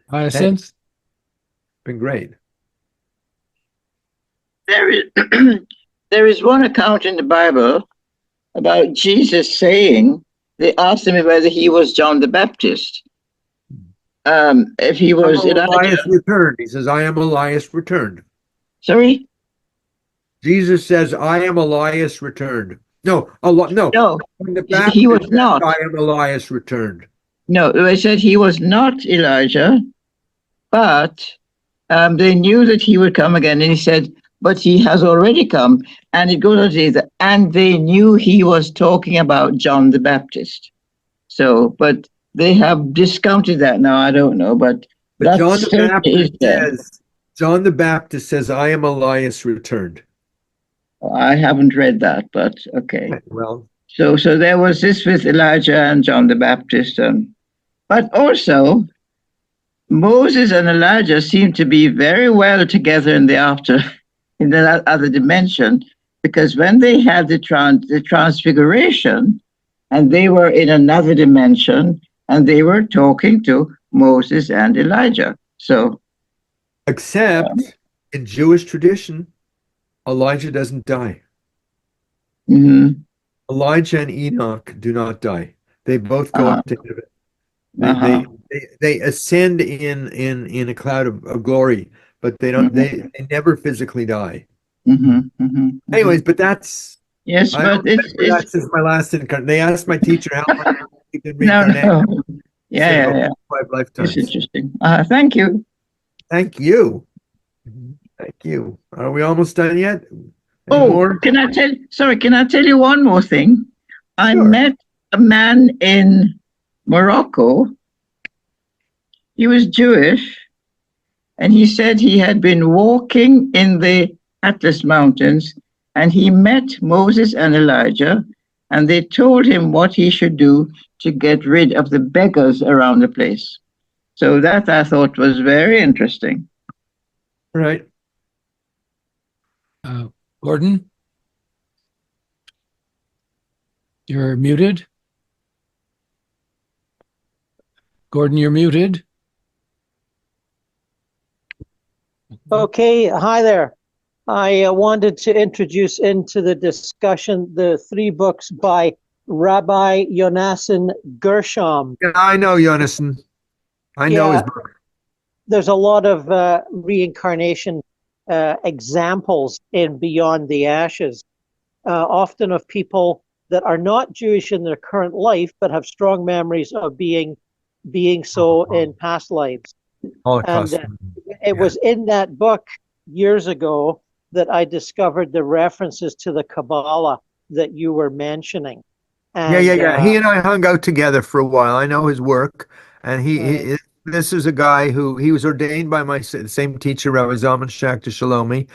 Hyacinth?
Been great.
There is one account in the Bible about Jesus saying, they asked him whether he was John the Baptist. If he was
Elias returned. He says, I am Elias returned.
Sorry?
Jesus says, I am Elias returned. No.
He was not.
I am Elias returned.
No, they said he was not Elijah, but they knew that he would come again. And he said, but he has already come. And it goes on to say that, and they knew he was talking about John the Baptist. So, but they have discounted that now. I don't know, but
John the Baptist says, I am Elias returned.
I haven't read that, but okay.
Well,
so there was this with Elijah and John the Baptist, but also Moses and Elijah seem to be very well together in the other dimension, because when they had the transfiguration, and they were in another dimension, and they were talking to Moses and Elijah. So,
except in Jewish tradition, Elijah doesn't die.
Hmm.
Elijah and Enoch do not die. They both go
Uh-huh.
up to heaven.
Uh-huh.
They ascend in a cloud of glory, but they don't
Hmm.
they never physically die.
Hmm. Hmm.
Anyways, but that's
Yes,
I
but
don't remember that since my last incarnation. They asked my teacher how long I believed in
no,
reincarnation.
no.
He
Yeah,
said
yeah,
about
yeah.
5
It's
lifetimes.
interesting. Thank you.
Thank you. Thank you. Are we almost done yet? Any
Oh,
more?
can I tell you one more thing? I
Sure.
met a man in Morocco. He was Jewish, and he said he had been walking in the Atlas Mountains, and he met Moses and Elijah, and they told him what he should do to get rid of the beggars around the place. So that I thought was very interesting.
Right.
Gordon, you're muted. Gordon, you're muted.
Okay, hi there. I wanted to introduce into the discussion the 3 books by Rabbi Yonasan Gershom.
Yeah, I know Yonason. I know his
Yeah,
book.
there's a lot of reincarnation examples in Beyond the Ashes, often of people that are not Jewish in their current life, but have strong memories of being so in past lives.
Holocaust.
And it was in that book years ago that I discovered the references to the Kabbalah that you were mentioning. And,
Yeah. He and I hung out together for a while. I know his work, and
Right.
this is a guy who he was ordained by my same teacher, Rabbi Zalman Schachter Shalomi,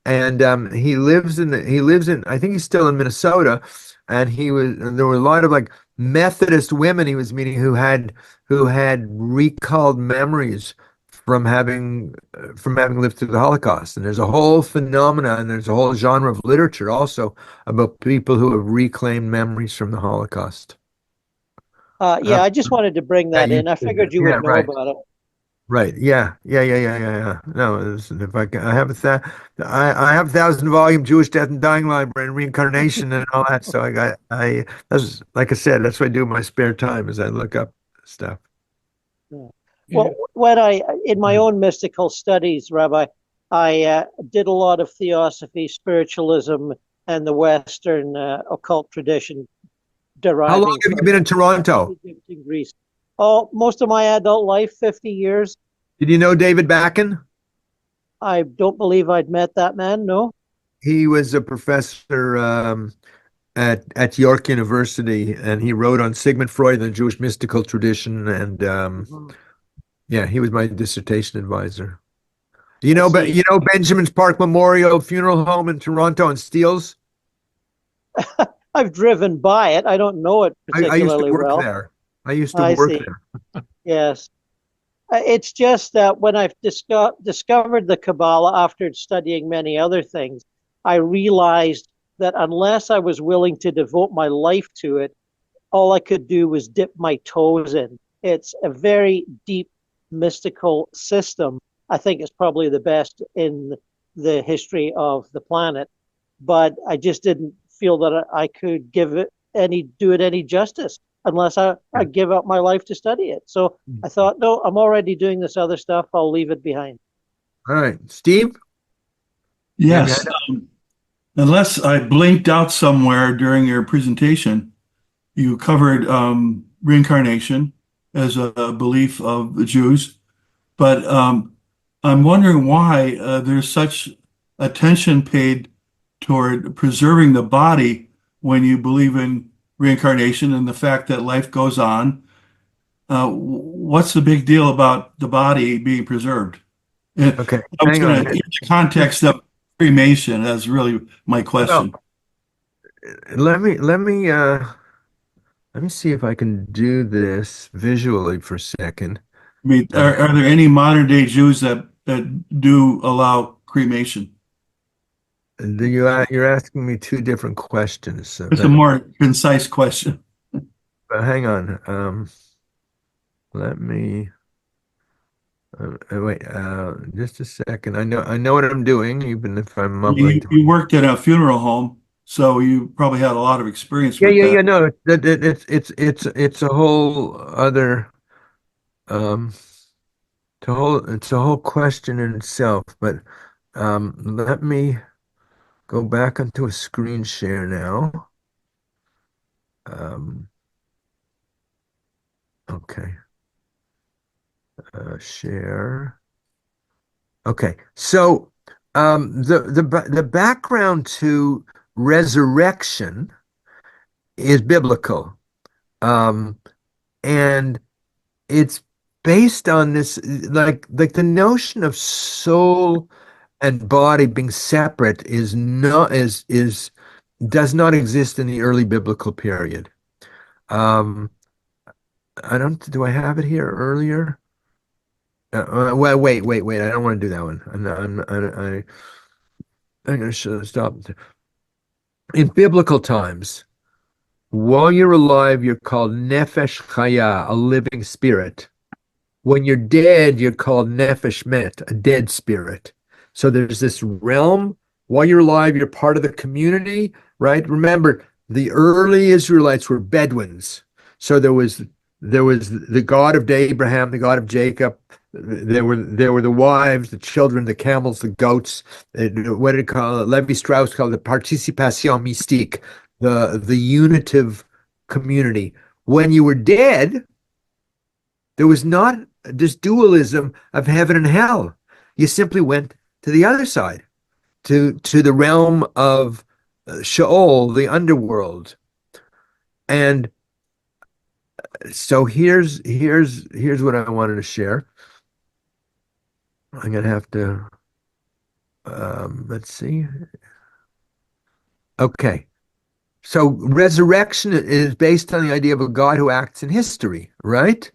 and he lives in I think he's still in Minnesota, and there were a lot of like Methodist women he was meeting who had recalled memories from having lived through the Holocaust. And there's a whole phenomena and there's a whole genre of literature also about people who have reclaimed memories from the Holocaust.
Yeah, I just wanted to bring that in. I figured you would know
right.
about it.
Right. Yeah. No, listen, if I can, I have I have 1,000 volume Jewish Death and Dying Library and reincarnation and all that. So that's like I said, that's what I do in my spare time is I look up stuff.
Yeah. Well, when in my own mystical studies, Rabbi, I did a lot of theosophy, spiritualism, and the Western occult tradition
How long
deriving
have you
from
been in Toronto?
Egypt and Greece. Oh, most of my adult life, 50 years.
Did you know David Backen?
I don't believe I'd met that man, no.
He was a professor at York University, and he wrote on Sigmund Freud and the Jewish mystical tradition. And yeah, he was my dissertation advisor. But you know Benjamin's Park Memorial Funeral Home in Toronto and Steeles?
I've driven by it. I don't know it
I used to
particularly
work
well.
there. I used to work
see.
there.
Yes. It's just that when I've discovered the Kabbalah after studying many other things, I realized that unless I was willing to devote my life to it, all I could do was dip my toes in. It's a very deep mystical system. I think it's probably the best in the history of the planet, but I just didn't feel that I could do it any justice unless I give up my life to study it. So I thought, no, I'm already doing this other stuff. I'll leave it behind.
All right. Steve?
Yes. Unless I blinked out somewhere during your presentation, you covered reincarnation as a belief of the Jews. But I'm wondering why there's such attention paid toward preserving the body when you believe in reincarnation and the fact that life goes on. What's the big deal about the body being preserved?
Okay.
I was going to, in the context of cremation, that's really my question.
Well, let me see if I can do this visually for a second.
I mean, are there any modern day Jews that do allow cremation?
You're asking me two different questions. So
It's a more concise question.
But hang on. Let me. Wait, just a second. I know what I'm doing, even if I'm mumbling.
You worked at a funeral home, so you probably had a lot of experience
Yeah,
with
yeah,
that.
yeah. No, it's a whole other um it's a whole question in itself. But let me go back onto a screen share now. Um, okay, share. Okay, so the background to resurrection is biblical, and it's based on this like the notion of soul and body being separate is not is does not exist in the early biblical period. Um, I don't do I have it here earlier? Well, wait. I don't want to do that one. I'm going to stop. In biblical times, while you're alive, you're called nefesh chaya, a living spirit. When you're dead, you're called nefesh met, a dead spirit. So there's this realm. While you're alive, you're part of the community, right? Remember, the early Israelites were Bedouins. So there was the God of Abraham, the God of Jacob. There were the wives, the children, the camels, the goats. What did it call it? Levi Strauss called it participation mystique, the unitive community. When you were dead, there was not this dualism of heaven and hell. You simply went to the other side, to the realm of Sheol, the underworld. And so here's what I wanted to share. I'm gonna have to let's see. Okay. So resurrection is based on the idea of a God who acts in history, right?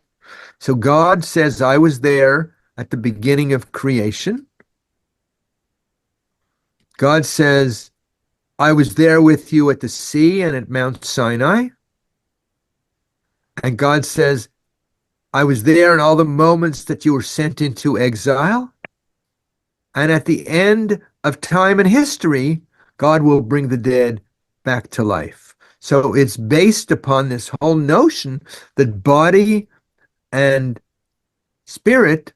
So God says, I was there at the beginning of creation. God says, I was there with you at the sea and at Mount Sinai. And God says, I was there in all the moments that you were sent into exile. And at the end of time and history, God will bring the dead back to life. So it's based upon this whole notion that body and spirit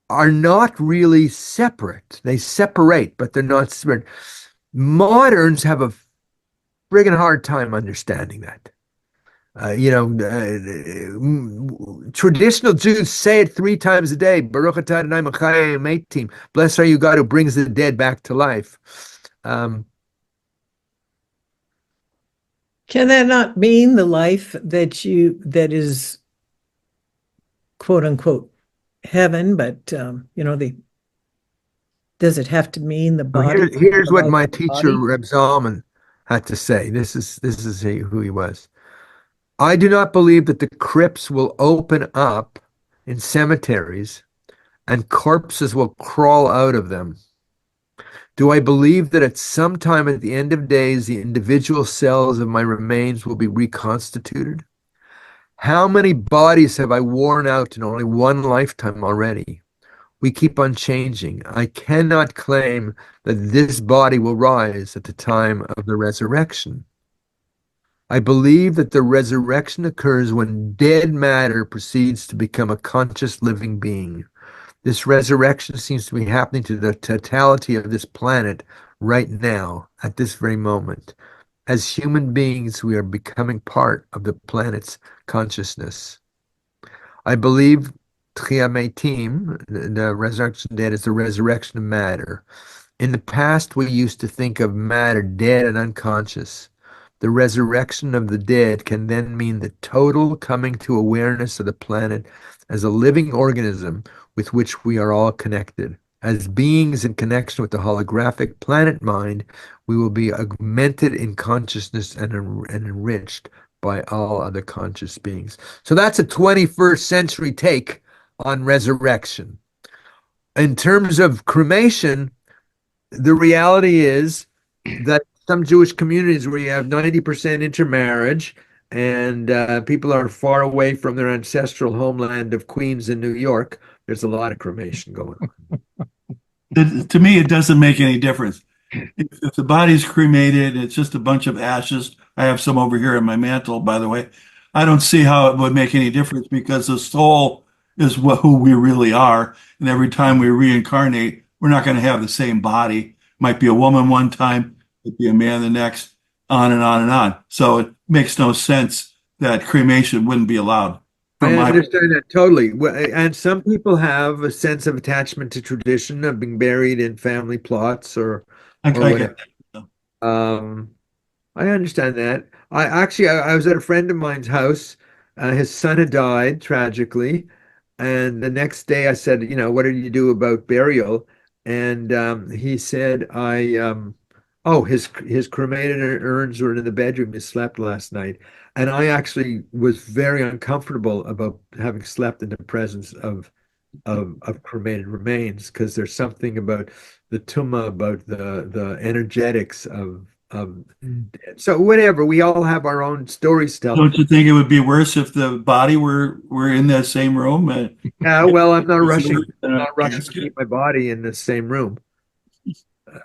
are not really separate. They separate, but they're not separate. Moderns have a friggin' hard time understanding that. Traditional Jews say it 3 times a day. Baruch atah Adonai Machai Meitim. Blessed are you, God, who brings the dead back to life.
Can that not mean the life that is quote unquote heaven, but does it have to mean the body?
Here's what my teacher Reb Zalman had to say. This is who he was. I do not believe that the crypts will open up in cemeteries and corpses will crawl out of them. Do I believe that at some time at the end of days, the individual cells of my remains will be reconstituted? How many bodies have I worn out in only one lifetime already? We keep on changing. I cannot claim that this body will rise at the time of the resurrection. I believe that the resurrection occurs when dead matter proceeds to become a conscious living being. This resurrection seems to be happening to the totality of this planet right now, at this very moment. As human beings, we are becoming part of the planet's consciousness. I believe Tchia Meitim, the resurrection of dead, is the resurrection of matter. In the past, we used to think of matter dead and unconscious. The resurrection of the dead can then mean the total coming to awareness of the planet as a living organism with which we are all connected. As beings in connection with the holographic planet mind, we will be augmented in consciousness and enriched by all other conscious beings. So that's a 21st century take on resurrection. In terms of cremation, the reality is that some Jewish communities where you have 90% intermarriage and people are far away from their ancestral homeland of Queens in New York, there's a lot of cremation going on.
To me, it doesn't make any difference. If the body's cremated, it's just a bunch of ashes. I have some over here in my mantle, by the way. I don't see how it would make any difference because the soul is who we really are. And every time we reincarnate, we're not going to have the same body. Might be a woman one time, might be a man the next, on and on and on. So it makes no sense that cremation wouldn't be allowed.
I understand that totally. And some people have a sense of attachment to tradition of being buried in family plots or whatever. I understand that. I was at a friend of mine's house. His son had died tragically. And the next day I said, what did you do about burial? And he said, his cremated urns were in the bedroom. He slept last night. And I actually was very uncomfortable about having slept in the presence of cremated remains, because there's something about the tuma, about the energetics of so whatever. We all have our own stories to tell.
Don't you think it would be worse if the body were in that same room?
Yeah, well, I'm not rushing to keep my body in the same room.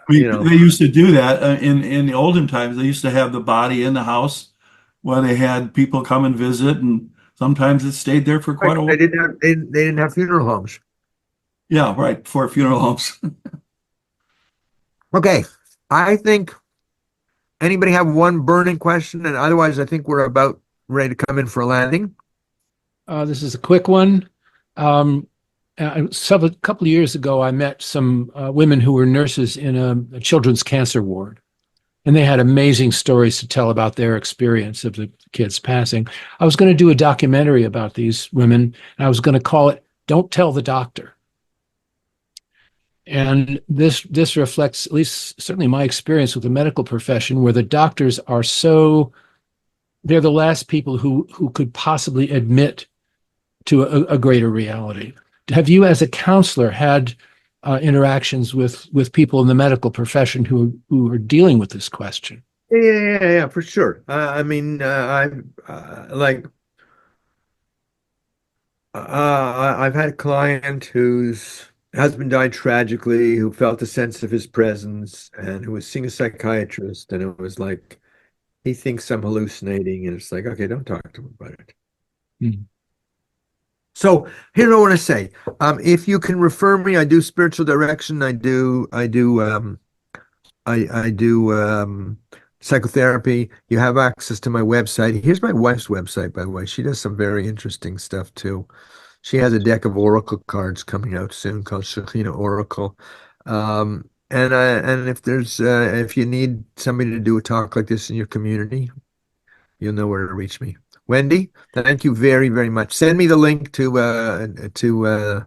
They used to do that in the olden times. They used to have the body in the house while they had people come and visit, and sometimes it stayed there for quite a while.
They didn't have funeral homes.
Yeah, right, for funeral homes.
Okay, I think anybody have one burning question, and otherwise I think we're about ready to come in for a landing.
This is a quick one. A couple of years ago, I met some women who were nurses in a children's cancer ward. And they had amazing stories to tell about their experience of the kids passing. I was going to do a documentary about these women, and I was going to call it "Don't Tell the Doctor." And this reflects, at least certainly my experience with the medical profession, where the doctors are they're the last people who could possibly admit to a greater reality. Have you, as a counselor, had interactions with people in the medical profession who are dealing with this question?
Yeah, for sure. I've had a client whose husband died tragically, who felt a sense of his presence, and who was seeing a psychiatrist, and it was like, he thinks I'm hallucinating, and it's like, okay, don't talk to him about it.
Mm.
So here's what I want to say. If you can refer me, I do spiritual direction. I do psychotherapy. You have access to my website. Here's my wife's website, by the way. She does some very interesting stuff too. She has a deck of oracle cards coming out soon called Shina Oracle. And if you need somebody to do a talk like this in your community, you'll know where to reach me. Wendy, thank you very, very much. Send me the link to the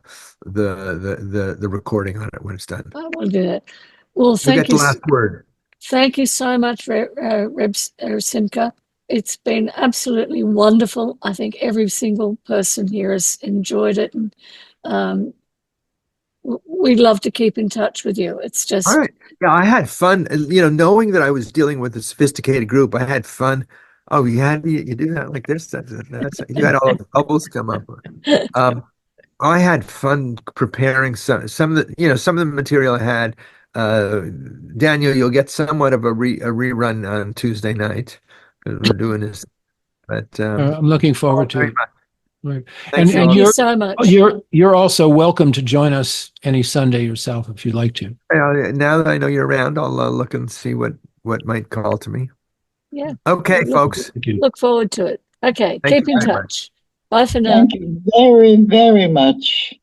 recording on it when it's done.
I will do that. Well, thank you.
You get the last word.
Thank you so much, Reb Simcha. It's been absolutely wonderful. I think every single person here has enjoyed it, and we'd love to keep in touch with you. It's just
all right. Yeah, I had fun. Knowing that I was dealing with a sophisticated group, I had fun. Oh, you do that like this. That's you had all the bubbles come up. I had fun preparing some of the material I had. Daniel, you'll get somewhat of a rerun on Tuesday night. We're doing this, but
I'm looking forward to it. Right.
And thank you so much.
You're also welcome to join us any Sunday yourself if you'd like to.
Now that I know you're around, I'll look and see what might call to me.
Yeah.
Okay, folks.
Look forward to it. Okay.
Thank
Keep
you
in
very
touch. Bye for now.
Thank you very, very much.